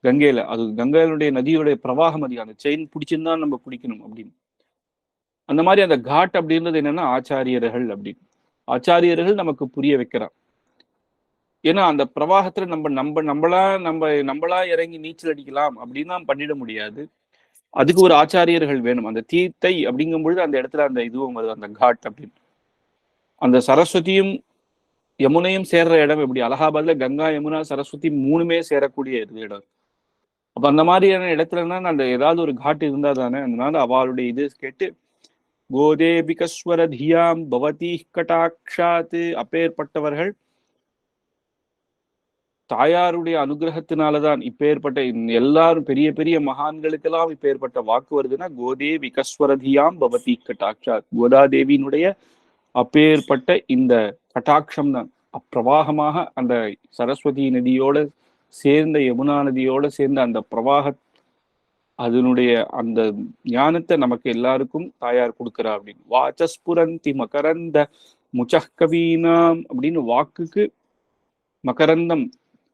கங்கையில. அது கங்கையினுடைய நதியுடைய பிரவாகம் அதிகம், அந்த செயின் பிடிச்சிருந்தா நம்ம குளிக்கணும் அப்படின்னு. அந்த மாதிரி அந்த காட் அப்படின்றது என்னன்னா ஆச்சாரியர்கள் அப்படின்னு. ஆச்சாரியர்கள் நமக்கு புரிய வைக்கிறார். ஏன்னா அந்த பிரவாகத்துல நம்மளா இறங்கி நீச்சல் அடிக்கலாம் அப்படின்னா பண்ணிட முடியாது. அதுக்கு ஒரு ஆச்சாரியர்கள் வேணும். அந்த தீர்த்தை அப்படிங்கும் பொழுது அந்த இடத்துல அந்த இதுவும் வருது, அந்த காட் அப்படின்னு. அந்த சரஸ்வதியும் யமுனையும் சேர்ற இடம் எப்படி, அலகாபாத்ல கங்கா யமுனா சரஸ்வதி மூணுமே சேரக்கூடிய இடம். அப்ப அந்த மாதிரியான இடத்துலன்னா அந்த ஏதாவது ஒரு காட்டு இருந்தா தானே. அதனால அவளுடைய இது கேட்டு கோதேபிகஸ்வர தியாம் பவதி கட்டாட்சாத்து, அப்பேற்பட்டவர்கள் தாயாருடைய அனுகிரகத்தினாலதான் இப்பேற்பட்ட எல்லாரும் பெரிய பெரிய மகான்களுக்கெல்லாம் இப்பேற்பட்ட வாக்கு வருதுன்னா கோதே விகஸ்வரதியாம் பவதி கட்டாட்சாத், கோதாதேவியினுடைய அப்பேற்பட்ட இந்த கட்டாட்சம் தான் அப்பிரவாகமாக அந்த சரஸ்வதி நதியோட சேர்ந்த யமுனா நதியோட சேர்ந்த அந்த பிரவாக அதனுடைய அந்த ஞானத்தை நமக்கு எல்லாருக்கும் தாயார் கொடுக்கிறா அப்படின்னு. வாச்சஸ்புரந்தி மகரந்த முச்சக்கவீனாம் அப்படின்னு வாக்குக்கு மகரந்தம்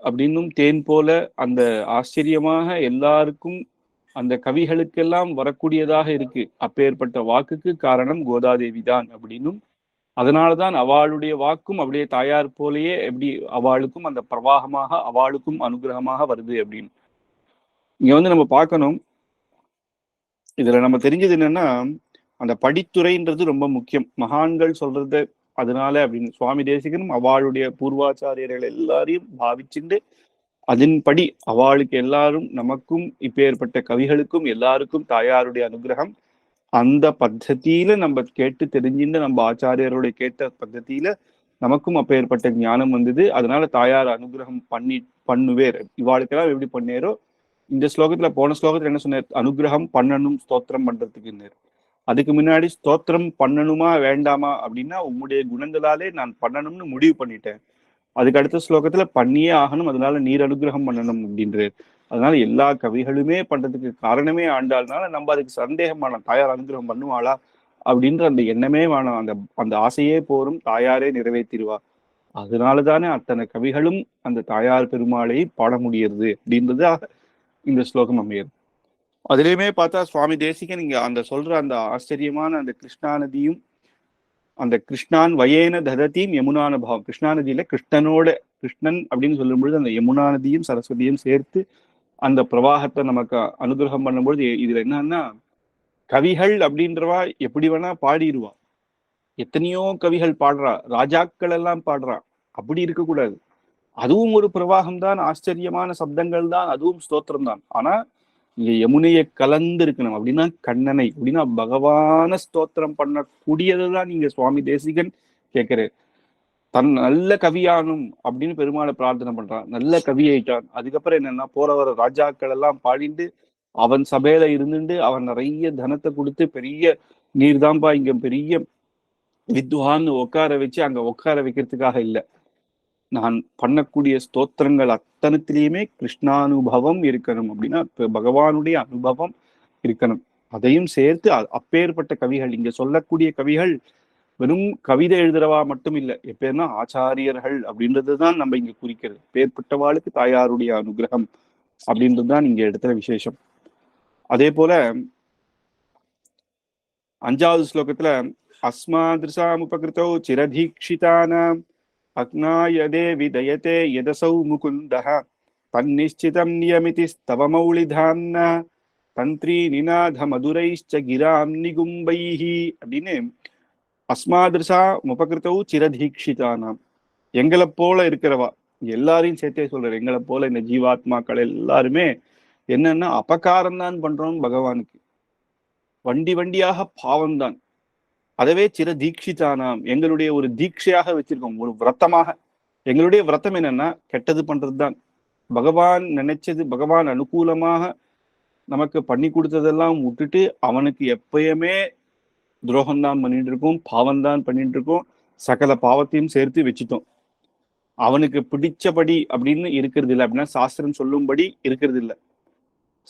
அப்படின்னும் தேன் போல அந்த ஆச்சரியமாக எல்லாருக்கும் அந்த கவிகளுக்கெல்லாம் வரக்கூடியதாக இருக்கு. அப்பேற்பட்ட வாக்குக்கு காரணம் கோதாதேவி தான் அப்படின்னும், அதனாலதான் அவளுடைய வாக்கும் அப்படியே தாயார் போலேயே எப்படி அவளுக்கும் அந்த பிரவாகமாக அவளுக்கும் அனுகிரகமாக வருது அப்படின்னு. இங்க வந்து நம்ம பார்க்கணும். இதுல நம்ம தெரிஞ்சது என்னன்னா, அந்த படித்துறைன்றது ரொம்ப முக்கியம். மகான்கள் சொல்றது அதனால அப்படின்னு சுவாமி தேசிகனும் அவளுடைய பூர்வாச்சாரியர்கள் எல்லாரையும் பாவிச்சுண்டு அதன்படி அவளுக்கு எல்லாரும் நமக்கும் இப்பேற்பட்ட கவிகளுக்கும் எல்லாருக்கும் தாயாருடைய அனுகிரகம் அந்த பத்ததியில நம்ம கேட்டு தெரிஞ்சுட்டு நம்ம ஆச்சாரியருடைய கேட்ட பத்ததியில நமக்கும் அப்பேற்பட்ட ஞானம் வந்தது. அதனால தாயார் அனுகிரகம் பண்ணுவேர். இவாளுக்கெல்லாம் எப்படி பண்ணேரோ இந்த ஸ்லோகத்துல, போன ஸ்லோகத்துல என்ன சொன்னார், அனுகிரகம் பண்ணணும் ஸ்தோத்திரம் பண்றதுக்கு. அதுக்கு முன்னாடி ஸ்தோத்திரம் பண்ணணுமா வேண்டாமா அப்படின்னா உம்முடைய குணங்களாலே நான் பண்ணணும்னு முடிவு பண்ணிட்டேன். அதுக்கு அடுத்த ஸ்லோகத்துல பண்ணியே ஆகணும், அதனால நீர் அனுகிரகம் பண்ணணும் அப்படின்றாரு. அதனால எல்லா கவிகளுமே பண்றதுக்கு காரணமே ஆண்டாள்னால நம்ம அதுக்கு சந்தேகமான தாயார் அனுகிரகம் பண்ணுவாளா அப்படின்ற அந்த எண்ணமே வேணாம். அந்த அந்த ஆசையே போரும், தாயாரே நிறைவேற்றிடுவா. அதனாலதானே அத்தனை கவிகளும் அந்த தாயார் பெருமாளை பாட முடியறது அப்படின்றதாக இந்த ஸ்லோகம் அமையுது. அதுலயுமே பார்த்தா சுவாமி தேசிகன் இங்க அந்த சொல்ற அந்த ஆச்சரியமான அந்த கிருஷ்ணா நதியும் அந்த கிருஷ்ணான் வயேன ததத்தீம் யமுனான பாவம், கிருஷ்ணா நதியில கிருஷ்ணன் அப்படின்னு சொல்லும் பொழுது அந்த யமுனா நதியும் சரஸ்வதியும் சேர்த்து அந்த பிரவாகத்தை நமக்கு அனுகிரகம் பண்ணும்பொழுது இதுல என்னன்னா, கவிகள் அப்படின்றவா எப்படி வேணா பாடிடுவா. எத்தனையோ கவிகள் பாடுறா, ராஜாக்கள் எல்லாம் பாடுறா. அப்படி இருக்கக்கூடாது. அதுவும் ஒரு பிரவாகம் தான், ஆச்சரியமான சப்தங்கள் தான், அதுவும் ஸ்தோத்திரம் தான். ஆனா இங்க யமுனையை கலந்து இருக்கணும். அப்படின்னா கண்ணனை அப்படின்னா பகவான ஸ்தோத்திரம் பண்ணக்கூடியதுதான் நீங்க சுவாமி தேசிகன் கேட்கிறாரு. தன் நல்ல கவியானும் அப்படின்னு பெருமாளை பிரார்த்தனை பண்றான். நல்ல கவியாயிட்டான். அதுக்கப்புறம் என்னன்னா போற வர ராஜாக்கள் எல்லாம் பாடிண்டு அவன் சபையில இருந்துட்டு அவன் நிறைய தனத்தை கொடுத்து பெரிய நீர்தான்பா இங்க பெரிய வித்வான்னு உட்கார வச்சு அங்க உட்கார வைக்கிறதுக்காக இல்லை. நான் பண்ணக்கூடிய ஸ்தோத்திரங்கள் அத்தனத்திலையுமே கிருஷ்ணானுபவம் இருக்கணும். அப்படின்னா பகவானுடைய அனுபவம் இருக்கணும். அதையும் சேர்த்து அப்பேற்பட்ட கவிகள் இங்க சொல்லக்கூடிய கவிகள் வெறும் கவிதை எழுதுறவா மட்டும் இல்லை, எப்பேர்னா ஆச்சாரியர்கள் அப்படின்றதுதான் நம்ம இங்க குறிக்கிறது. பேர்பட்டவாளுக்கு தாயாருடைய அனுகிரகம் அப்படின்றதுதான் இங்க இடத்துல விசேஷம். அதே போல 5வது ஸ்லோகத்துல அஸ்மாதிருஷாமுபகிருதோ சிரதீக்ஷிதானாம் அக்னாயதே விதயதே யதசௌ முகுந்தஹ தன்னிச்சிதம் நியமிதி ஸ்தவ மௌளிதான்னா தந்திரி நிநாத மதுரைச்ச கிராம் நிகும்பைஹி அப்படின்னு அஸ்மாதிருஷா முபகிருதோ சிரதீக்ஷிதானாம், எங்களை போல இருக்கிறவா, எல்லாரையும் சேர்த்தே சொல்றாரு, எங்களை போல இந்த ஜீவாத்மாக்கள் எல்லாருமே என்னன்னா அபகாரம் தான் பண்றோம் பகவானுக்கு, வண்டி வண்டியாக பாவம்தான். அதவே சிற தீட்சிதானாம், எங்களுடைய ஒரு தீட்சையாக வச்சிருக்கோம், ஒரு விரதமாக. எங்களுடைய விரதம் என்னன்னா கெட்டது பண்றதுதான். பகவான் நினைச்சது, பகவான் அனுகூலமாக நமக்கு பண்ணி கொடுத்ததெல்லாம் விட்டுட்டு அவனுக்கு எப்பயுமே துரோகம்தான் பண்ணிட்டு இருக்கோம், பாவம்தான் பண்ணிட்டு இருக்கோம், சகல பாவத்தையும் சேர்த்து வச்சுட்டோம். அவனுக்கு பிடிச்சபடி அப்படின்னு இருக்கிறது இல்லை, அப்படின்னா சாஸ்திரம் சொல்லும்படி இருக்கிறது இல்லை.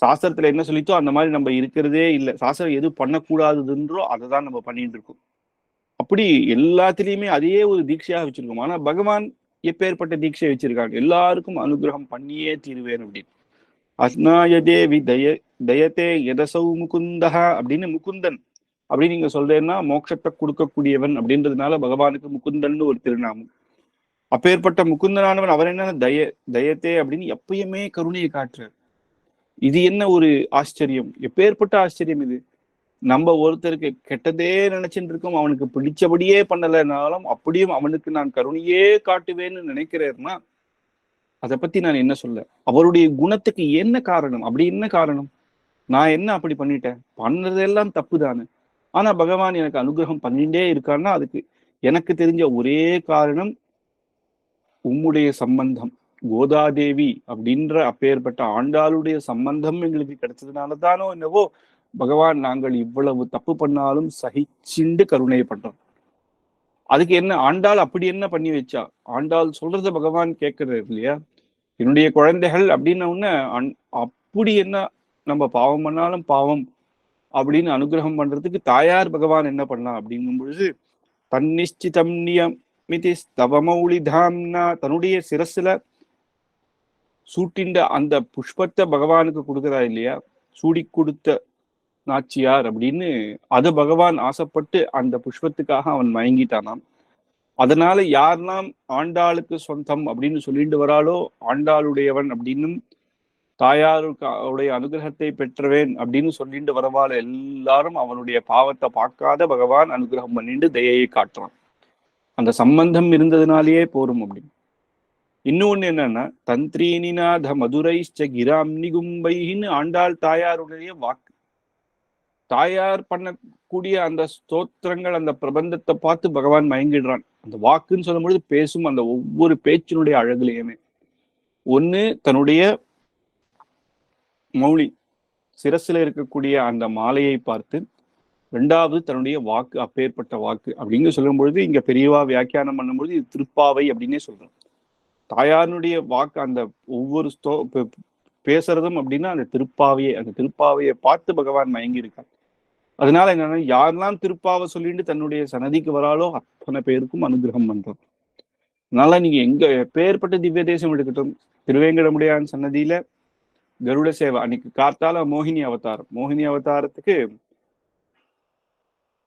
சாஸ்திரத்துல என்ன சொல்லித்தோ அந்த மாதிரி நம்ம இருக்கிறதே இல்லை. சாஸ்திரம் எது பண்ணக்கூடாதுன்றோ அதை தான் நம்ம பண்ணிட்டு இருக்கோம். அப்படி எல்லாத்திலையுமே அதையே ஒரு தீட்சையாக வச்சிருக்கோம். ஆனா பகவான் எப்பேற்பட்ட தீட்சை வச்சிருக்காங்க, எல்லாருக்கும் அனுகிரகம் பண்ணியே தீருவேன் அப்படின்னு. அஸ்னாயதேவி தயத்தே எதசௌ முகுந்தஹா அப்படின்னு முகுந்தன் அப்படின்னு நீங்க சொல்றேன்னா மோட்சத்தை கொடுக்கக்கூடியவன் அப்படின்றதுனால பகவானுக்கு முகுந்தன் ஒரு திருநாமம். அப்பேற்பட்ட முகுந்தனானவன் அவர் என்ன தயத்தே அப்படின்னு எப்பயுமே கருணையை காட்டுறார். இது என்ன ஒரு ஆச்சரியம், எப்பேற்பட்ட ஆச்சரியம் இது. நம்ம ஒருத்தருக்கு கெட்டதே நினைச்சுட்டு இருக்கோம், அவனுக்கு பிடிச்சபடியே பண்ணலைனாலும் அப்படியும் அவனுக்கு நான் கருணையே காட்டுவேன்னு நினைக்கிறேன்னா அதை பத்தி நான் என்ன சொல்ல. அவருடைய குணத்துக்கு என்ன காரணம், அப்படி என்ன காரணம், நான் என்ன அப்படி பண்ணிட்டேன், பண்ணதெல்லாம் தப்பு தானே, ஆனா பகவான் எனக்கு அனுகிரகம் பண்ணிட்டே இருக்கான்னா அதுக்கு எனக்கு தெரிஞ்ச ஒரே காரணம் உம்முடைய சம்பந்தம், கோதாதேவி அப்படின்ற அப்பேற்பட்ட ஆண்டாளுடைய சம்பந்தம் எங்களுக்கு கிடைச்சதுனாலதானோ என்னவோ பகவான் நாங்கள் இவ்வளவு தப்பு பண்ணாலும் சகிச்சுண்டு கருணை பண்றோம். அதுக்கு என்ன ஆண்டாள் அப்படி என்ன பண்ணி வச்சா, ஆண்டாள் சொல்றத பகவான் கேட்கறது இல்லையா, என்னுடைய குழந்தைகள் அப்படின்ன அப்படி என்ன நம்ம பாவம் பண்ணாலும் பாவம் அப்படின்னு அனுகிரகம் பண்றதுக்கு தாயார் பகவான் என்ன பண்ணலாம் அப்படிங்கும் பொழுது தன்னிச்சிதம் நியமிதி ஸ்தவமௌளிதாம்னா தன்னுடைய சிரசுல சூட்டின்ற அந்த புஷ்பத்தை பகவானுக்கு கொடுக்குறா இல்லையா, சூடி கொடுத்த நாச்சியார் அப்படின்னு, அது பகவான் ஆசைப்பட்டு அந்த புஷ்பத்துக்காக அவன் மயங்கிட்டானாம். அதனால யாரெல்லாம் ஆண்டாளுக்கு சொந்தம் அப்படின்னு சொல்லிட்டு வராளோ ஆண்டாளுடையவன் அப்படின்னும் தாயாருடைய அனுகிரகத்தை பெற்றவேன் அப்படின்னு சொல்லிட்டு வரவாள் எல்லாரும் அவனுடைய பாவத்தை பார்க்காத பகவான் அனுகிரகம் பண்ணிட்டு தயையை காட்டுறான். அந்த சம்பந்தம் இருந்ததுனாலேயே போரும் அப்படின்னு. இன்னொன்னு என்னன்னா தந்திரீனிநாத மதுரைச்ச கிராம் நிகும்பைன்னு ஆண்டாள் தாயாருடைய வாக்கு. தாயார் பண்ணக்கூடிய அந்த ஸ்தோத்திரங்கள், அந்த பிரபந்தத்தை பார்த்து பகவான் மயங்கிடுறான். அந்த வாக்குன்னு சொல்லும் பொழுது பேசும் அந்த ஒவ்வொரு பேச்சினுடைய அழகுலையுமே ஒண்ணு தன்னுடைய மௌலி சிரசுல இருக்கக்கூடிய அந்த மாலையை பார்த்து, ரெண்டாவது தன்னுடைய வாக்கு, அப்பேற்பட்ட வாக்கு அப்படின்னு சொல்லும் பொழுது இங்க பெரியவா வியாக்கியானம் பண்ணும்பொழுது இது திருப்பாவை அப்படின்னே சொல்றோம். தாயாருடைய வாக்கு அந்த ஒவ்வொரு பேசுறதும் அப்படின்னா அந்த திருப்பாவையை, அந்த திருப்பாவையை பார்த்து பகவான் மயங்கி இருக்கார். அதனால என்னன்னா யாரெல்லாம் திருப்பாவை சொல்லிட்டு தன்னுடைய சன்னதிக்கு வராலோ அத்தனை பேருக்கும் அனுகிரகம் பண்றோம். அதனால நீங்க எங்க பேர்பட்ட திவ்ய தேசம் எடுக்கட்டும், திருவேங்கடமுடையான் சன்னதியில கருட சேவை அன்னைக்கு காத்தால மோகினி அவதாரம், மோகினி அவதாரத்துக்கு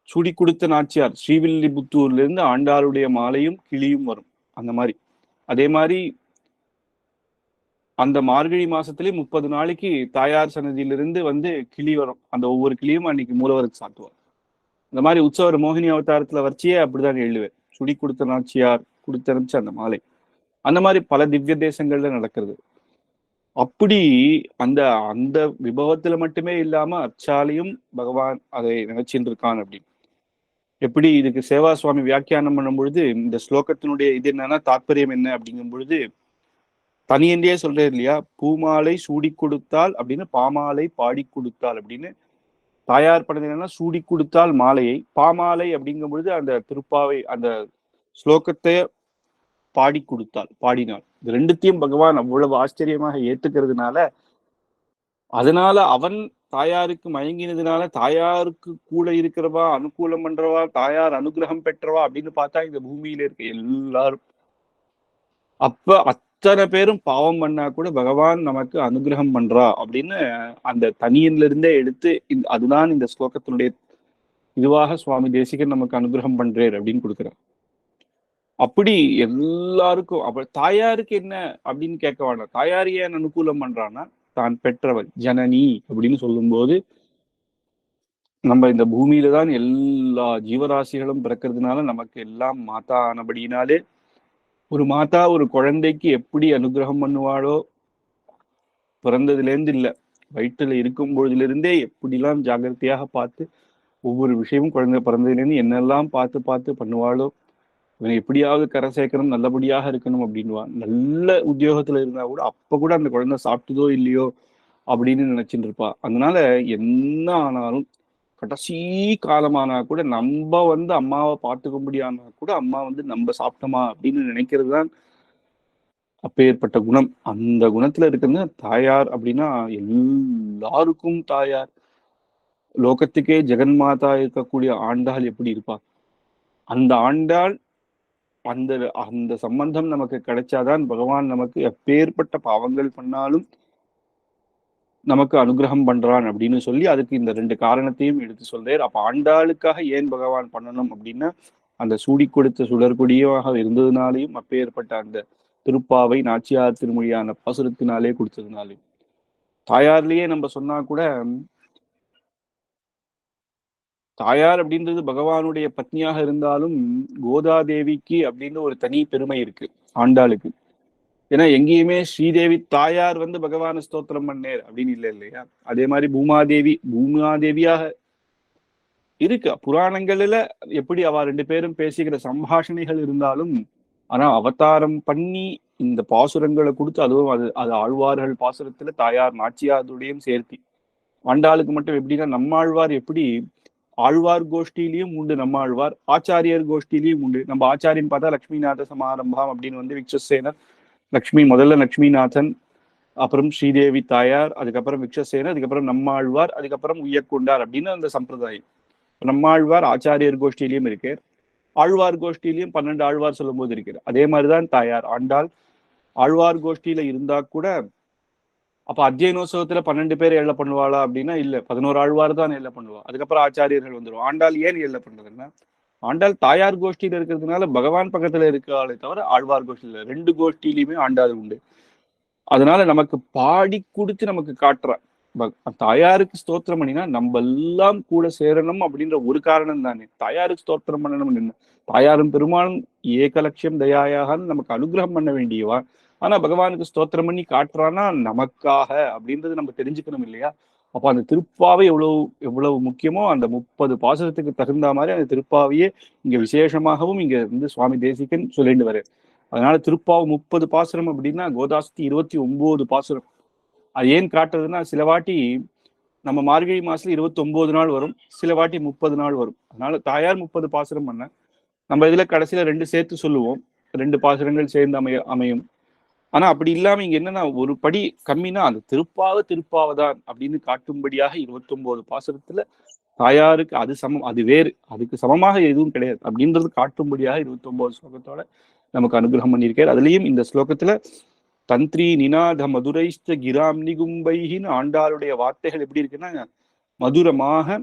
சுடி கொடுத்த நாச்சியார் ஸ்ரீவில்லிபுத்தூர்ல இருந்து ஆண்டாளுடைய மாலையும் கிளியும் வரும். அந்த மாதிரி அதே மாதிரி அந்த மார்கழி மாசத்துலயே 30 நாளைக்கு தாயார் சன்னதியிலிருந்து வந்து கிளி வரும். அந்த ஒவ்வொரு கிளியும் அன்னைக்கு மூலவருக்கு சாட்டுவார். அந்த மாதிரி உற்சவர் மோகினி அவதாரத்துல வச்சியே அப்படிதான் எழுதுவேன். சுடி கொடுத்த நாச்சியார் கொடுத்தனுச்சு அந்த மாலை. அந்த மாதிரி பல திவ்ய தேசங்கள்ல நடக்கிறது. அப்படி அந்த அந்த விபவத்துல மட்டுமே இல்லாம அச்சாலையும் பகவான் அதை நினைச்சுட்டு இருக்கான். அப்படி எப்படி இதுக்கு சேவா சுவாமி வியாக்கியானம் பண்ணும் பொழுது இந்த ஸ்லோகத்தினுடைய இது என்னன்னா தாற்பயம் என்ன அப்படிங்கும் பொழுது தனியன்றே சொல்றாரு இல்லையா, பூமாலை சூடி கொடுத்தால் அப்படின்னு பாமாலை பாடி கொடுத்தால் அப்படின்னு. தாயார் பண்ணது என்னன்னா சூடி கொடுத்தால் மாலையை, பாமாலை அப்படிங்கும் பொழுது அந்த திருப்பாவை அந்த ஸ்லோகத்தை பாடி கொடுத்தால், பாடினாள். இது ரெண்டுத்தையும் பகவான் அவ்வளவு ஆச்சரியமாக ஏத்துக்கிறதுனால அதனால அவன் தாயாருக்கு மயங்கினதுனால தாயாருக்கு கூட இருக்கிறவா, அனுகூலம் பண்றவா, தாயார் அனுகிரகம் பெற்றவா அப்படின்னு பார்த்தா இந்த பூமியில இருக்க எல்லாரும். அப்ப அத்தனை பேரும் பாவம் பண்ணா கூட பகவான் நமக்கு அனுகிரகம் பண்றா அப்படின்னு அந்த தனியன்ல இருந்தே எடுத்து அதுதான் இந்த ஸ்லோகத்தினுடைய இதுவாக சுவாமி தேசிகன் நமக்கு அனுகிரகம் பண்றார் அப்படின்னு கொடுக்குறார். அப்படி எல்லாருக்கும் அப்ப தாயாருக்கு என்ன அப்படின்னு கேட்க வேண்டாம். தாயார் ஏன் அனுகூலம் பண்றான்னா தான் பெற்றவள் ஜனனி அப்படின்னு சொல்லும்போது நம்ம இந்த பூமியில தான் எல்லா ஜீவராசிகளும் பிறக்கிறதுனால நமக்கு எல்லாம் மாதா ஆனபடினாலே ஒரு மாதா ஒரு குழந்தைக்கு எப்படி அனுகிரகம் பண்ணுவாளோ பிறந்ததுலேருந்து இல்லை வயிற்றுல இருக்கும் பொழுதிலிருந்தே எப்படிலாம் ஜாகிரதையாக பார்த்து ஒவ்வொரு விஷயமும் குழந்தை பிறந்ததுலேருந்து என்னெல்லாம் பார்த்து பார்த்து பண்ணுவாளோ இவனை எப்படியாவது கரை சேர்க்கணும் நல்லபடியாக இருக்கணும் அப்படின்வா. நல்ல உத்தியோகத்துல இருந்தா கூட அப்ப கூட அந்த குழந்தை சாப்பிட்டதோ இல்லையோ அப்படின்னு நினைச்சுட்டு இருப்பா. அதனால என்ன ஆனாலும் கடைசி காலமானா கூட நம்ம அம்மாவை பார்த்துக்க முடியாம கூட அம்மா நம்ம சாப்பிட்டோமா அப்படின்னு நினைக்கிறது தான் அப்பேற்பட்ட குணம். அந்த குணத்துல இருக்குன்னு தாயார் அப்படின்னா எல்லாருக்கும் தாயார். லோகத்துக்கே ஜெகன்மாதா இருக்கக்கூடிய ஆண்டாள் எப்படி இருப்பா? அந்த ஆண்டாள் அந்த அந்த சம்பந்தம் நமக்கு கிடைச்சாதான் பகவான் நமக்கு எப்பேற்பட்ட பாவங்கள் பண்ணாலும் நமக்கு அனுகிரகம் பண்றான் அப்படின்னு சொல்லி அதுக்கு இந்த ரெண்டு காரணத்தையும் எடுத்து சொல்றார். அப்ப ஆண்டாளுக்காக ஏன் பகவான் பண்ணணும் அப்படின்னா அந்த சூடி கொடுத்த சுடற்கொடியாக இருந்ததுனாலையும் அப்பேற்பட்ட அந்த திருப்பாவை நாச்சியார் திருமொழியான பாசுரத்தினாலே கொடுத்ததுனாலையும் தாயார்லயே நம்ம சொன்னா கூட தாயார் அப்படின்றது பகவானுடைய பத்னியாக இருந்தாலும் கோதாதேவிக்கு அப்படின்னு ஒரு தனி பெருமை இருக்கு ஆண்டாளுக்கு. ஏன்னா எங்கேயுமே ஸ்ரீதேவி தாயார் பகவான ஸ்தோத்திரம் பண்ணேர் அப்படின்னு இல்லை இல்லையா? அதே மாதிரி பூமாதேவியாக இருக்கு புராணங்கள்ல எப்படி அவ ரெண்டு பேரும் பேசிக்கிற சம்பாஷணைகள் இருந்தாலும் ஆனா அவதாரம் பண்ணி இந்த பாசுரங்களை கொடுத்து அதுவும் அது ஆழ்வார்கள் பாசுரத்துல தாயார் நாச்சியாருடையும் சேர்த்தி ஆண்டாளுக்கு மட்டும் எப்படின்னா நம்மாழ்வார் எப்படி ஆழ்வார் கோஷ்டிலையும் உண்டு நம்ம ஆழ்வார், ஆச்சாரியர் கோஷ்டிலையும் உண்டு. நம்ம ஆச்சாரியன் பார்த்தா லட்சுமிநாத சமாரம்பம் அப்படின்னு விக்ஷசேனர் முதல்ல லட்சுமிநாதன், அப்புறம் ஸ்ரீதேவி தாயார், அதுக்கப்புறம் விக்ஷசேனர், அதுக்கப்புறம் நம்மாழ்வார், அதுக்கப்புறம் உய்யக்கொண்டார் அப்படின்னு அந்த சம்பிரதாயம். நம்மாழ்வார் ஆச்சாரியர் கோஷ்டிலையும் இருக்கு, ஆழ்வார் கோஷ்டிலையும் 12 ஆழ்வார் சொல்லும் போது இருக்கிறார். அதே மாதிரிதான் தாயார் ஆண்டாள் ஆழ்வார் கோஷ்டியில இருந்தா கூட அப்ப அத்தியனோத்சவத்துல 12 பேர் எழ பண்ணுவாளா அப்படின்னா இல்ல, 11 ஆழ்வார் தான் எழ பண்ணுவா. அதுக்கப்புறம் ஆச்சாரியர்கள் வந்துடும். ஆண்டாள் ஏன் எழ பண்றதுன்னா ஆண்டாள் தாயார் கோஷ்டியில இருக்கிறதுனால பகவான் பக்கத்துல இருக்காளே தவிர ஆழ்வார் கோஷ்டியில 2 கோஷ்டியிலுமே ஆண்டாள் உண்டு. அதனால நமக்கு பாடி கொடுத்து நமக்கு காட்டுறா. தாயாருக்கு ஸ்தோத்திரம் பண்ணினா நம்ம எல்லாம் கூட சேரணும் அப்படின்ற ஒரு காரணம் தானே. தாயாருக்கு ஸ்தோத்திரம் பண்ணணும், தாயாரும் பெருமானும் ஏகலட்சியம் தயாயாகன்னு நமக்கு அனுகிரகம் பண்ண வேண்டியவா. ஆனா பகவானுக்கு ஸ்தோத்திரம் பண்ணி காட்டுறான்னா நமக்காக அப்படின்றது நம்ம தெரிஞ்சுக்கணும் இல்லையா? அப்ப அந்த திருப்பாவை எவ்வளவு முக்கியமோ அந்த 30 பாசுரத்துக்கு தகுந்த மாதிரி அந்த திருப்பாவையே இங்க விசேஷமாகவும் இங்க சுவாமி தேசிகன் சொல்லிட்டு வர்றாரு. அதனால திருப்பாவை 30 பாசுரம் அப்படின்னா கோதாஸ்தி 29 பாசுரம். அது ஏன் காட்டுறதுன்னா சில வாட்டி நம்ம மார்கழி மாசத்துல 29 நாள் வரும், சில வாட்டி 30 நாள் வரும். அதனால தாயார் 30 பாசுரம் பண்ண நம்ம இதுல கடைசியில 2 சேர்த்து சொல்லுவோம், 2 பாசுரங்கள் சேர்ந்து அமையும். ஆனா அப்படி இல்லாம இங்க என்னன்னா ஒரு படி கம்மினா அந்த திருப்பாவதான் அப்படின்னு காட்டும்படியாக 29 பாசுரத்துல தாயாருக்கு அது சமம், அது வேறு, அதுக்கு சமமாக எதுவும் கிடையாது அப்படின்றது காட்டும்படியாக 29 ஸ்லோகத்தோட நமக்கு அனுகிரகம் பண்ணியிருக்கார். அதுலயும் இந்த ஸ்லோகத்துல தந்திரி நிநாத மதுரைஸ்த கிராம் நிகும்பைகின்னு ஆண்டாளுடைய வார்த்தைகள் எப்படி இருக்குன்னா மதுரமாக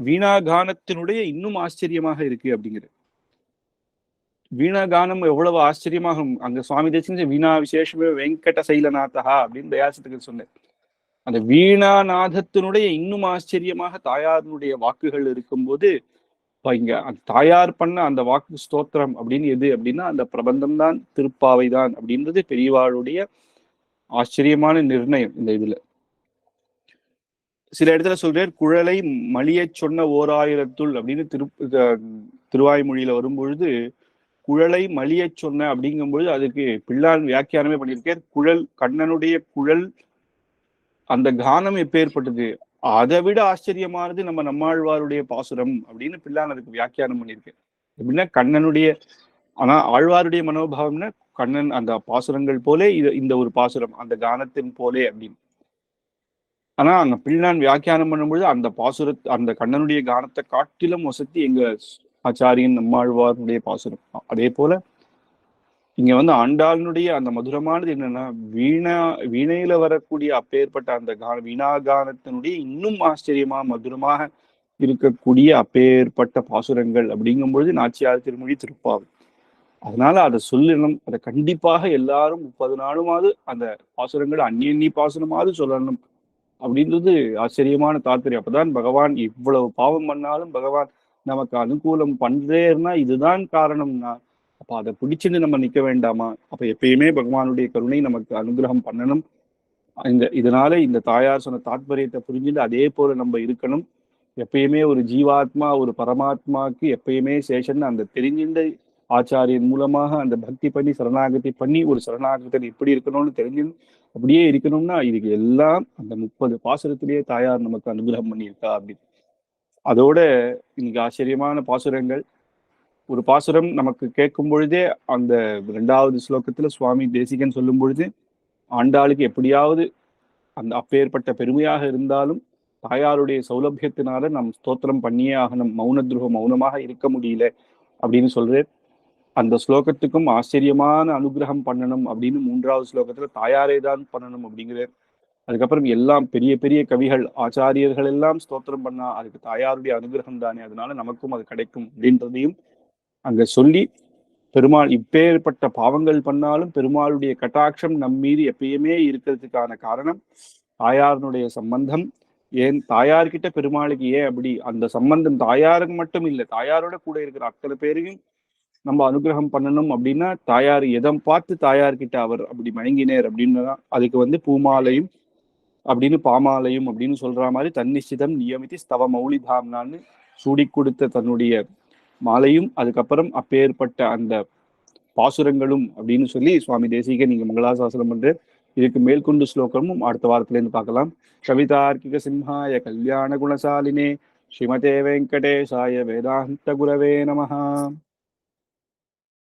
வீணாகானத்தினுடைய இன்னும் ஆச்சரியமாக இருக்கு அப்படிங்கிறது. வீணாகானம் எவ்வளவு ஆச்சரியமாக அங்க சுவாமி தேசிகன் வீணா விசேஷமே வெங்கட சைலநாதா அப்படின்னு தயாசத்துக்கு சொன்னேன். அந்த வீணாநாதத்தினுடைய இன்னும் ஆச்சரியமாக தாயாருடைய வாக்குகள் இருக்கும்போது இங்க அந்த தாயார் பண்ண அந்த வாக்கு ஸ்தோத்திரம் அப்படின்னு எது அப்படின்னா அந்த பிரபந்தம் தான், திருப்பாவை தான் அப்படின்றது பெரியவாளுடைய ஆச்சரியமான நிர்ணயம். இந்த இதுல சில இடத்துல சொல்றார் குழலை மலிய சொன்ன 1000 அப்படின்னு திருவாய்மொழியில வரும்பொழுது குழலை மலிய சொன்ன அப்படிங்கும்பொழுது அதுக்கு பிள்ளான் வியாக்கியானமே பண்ணியிருக்கார். கண்ணனுடைய குழல் அந்த கானம் எப்பேற்பட்டது, அதை விட ஆச்சரியமானது நம்மாழ்வாருடைய பாசுரம் அப்படின்னு பிள்ளான் அதுக்கு வியாக்கியானம் பண்ணியிருக்கேன். எப்படின்னா கண்ணனுடைய ஆனா ஆழ்வாருடைய மனோபாவம்னா கண்ணன் அந்த பாசுரங்கள் போலே இந்த ஒரு பாசுரம் அந்த கானத்தின் போலே அப்படின்னு. ஆனா அங்க பிள்ளான் வியாக்கியானம் பண்ணும்பொழுது அந்த அந்த கண்ணனுடைய கானத்தை காட்டிலும் வசதி எங்க ஆச்சாரியன் நம்மாழ்வாருடைய பாசுரம். அதே போல இங்க வந்து ஆண்டாளுடைய அந்த மதுரமானது என்னன்னா, வீணையில வரக்கூடிய அப்பேற்பட்ட அந்த வீணா கானத்தினுடைய இன்னும் ஆச்சரியமா மதுரமாக இருக்கக்கூடிய அப்பேற்பட்ட பாசுரங்கள் அப்படிங்கும்பொழுது நாச்சியார் திருமொழி திருப்பாவை. அதனால அதை சொல்லணும், அதை கண்டிப்பாக எல்லாரும் 30 நாளுமாவது அந்த பாசுரங்கள் அந்நி பாசுரமாவது சொல்லணும் அப்படின்றது ஆச்சரியமான தாத்பரியம். அப்பதான் பகவான் இவ்வளவு பாவம் பண்ணாலும் பகவான் நமக்கு அனுகூலம் பண்றேன்னா இதுதான் காரணம்னா, அப்ப அதை பிடிச்சுன்னு நம்ம நிக்க வேண்டாமா? அப்ப எப்பயுமே பகவானுடைய கருணை நமக்கு அனுகிரகம் பண்ணணும். இதனால இந்த தாயார் சொன்ன தாத்பரியத்தை புரிஞ்சுட்டு அதே போல நம்ம இருக்கணும். எப்பயுமே ஒரு ஜீவாத்மா ஒரு பரமாத்மாவுக்கு எப்பயுமே சேஷன் அந்த தெரிஞ்சின்ற ஆச்சாரியன் மூலமாக அந்த பக்தி பண்ணி சரணாகதி பண்ணி ஒரு சரணாகத்தன் எப்படி இருக்கணும்னு தெரிஞ்சு அப்படியே இருக்கணும்னா இதுக்கு எல்லாம் அந்த 30 பாசுரத்திலேயே தாயார் நமக்கு அனுகிரகம் பண்ணியிருக்கா அப்படின்னு. அதோட இன்னைக்கு ஆச்சரியமான பாசுரங்கள். ஒரு பாசுரம் நமக்கு கேட்கும் பொழுதே அந்த 2வது ஸ்லோகத்துல சுவாமி தேசிகன் சொல்லும் பொழுது ஆண்டாளுக்கு எப்படியாவது அந்த அப்பேற்பட்ட பெருமையாக இருந்தாலும் தாயாருடைய சௌலபியத்தினால நம் ஸ்தோத்திரம் பண்ணியே ஆகணும், மௌனமாக இருக்க முடியல அப்படின்னு சொல்றேன். அந்த ஸ்லோகத்துக்கும் ஆச்சரியமான அனுகிரகம் பண்ணணும் அப்படின்னு 3வது ஸ்லோகத்துல தாயாரே தான் பண்ணணும் அப்படிங்கிறார். அதுக்கப்புறம் எல்லாம் பெரிய பெரிய கவிகள் ஆச்சாரியர்கள் எல்லாம் ஸ்தோத்திரம் பண்ணா அதுக்கு தாயாருடைய அனுகிரகம் தானே, அதனால நமக்கும் அது கிடைக்கும் அப்படின்றதையும் அங்க சொல்லி, பெருமாள் இப்பேற்பட்ட பாவங்கள் பண்ணாலும் பெருமாளுடைய கட்டாட்சம் நம் மீது எப்பயுமே இருக்கிறதுக்கான காரணம் தாயாருடைய சம்பந்தம். ஏன் தாயார்கிட்ட பெருமாளுக்கு ஏன் அப்படி அந்த சம்பந்தம் தாயாருக்கு மட்டும் இல்லை, தாயாரோட கூட இருக்கிற அத்தனை பேரையும் நம்ம அனுகிரகம் பண்ணணும் அப்படின்னா தாயார் எதம் பார்த்து தாயார்கிட்ட அவர் அப்படி மயங்கினேர் அப்படின்னா அதுக்கு வந்து பூமாலையும் அப்படின்னு பாமாலையும் அப்படின்னு சொல்ற மாதிரி தன்னிச்சிதம் நியமித்து ஸ்தவ மௌலிதாம்னான்னு சூடி கொடுத்த தன்னுடைய மாலையும் அதுக்கப்புறம் அப்பேற்பட்ட அந்த பாசுரங்களும் அப்படின்னு சொல்லி சுவாமி தேசிக நீங்க மங்களாசாசனம் பண்ற. இதுக்கு மேற்கொண்டு ஸ்லோகமும் அடுத்த வாரத்துல இருந்து பார்க்கலாம். கவிதார்க்கிக சிம்ஹாய கல்யாண குணசாலினே ஸ்ரீமதே வெங்கடேசாய வேதாந்த குரவே நமஹா.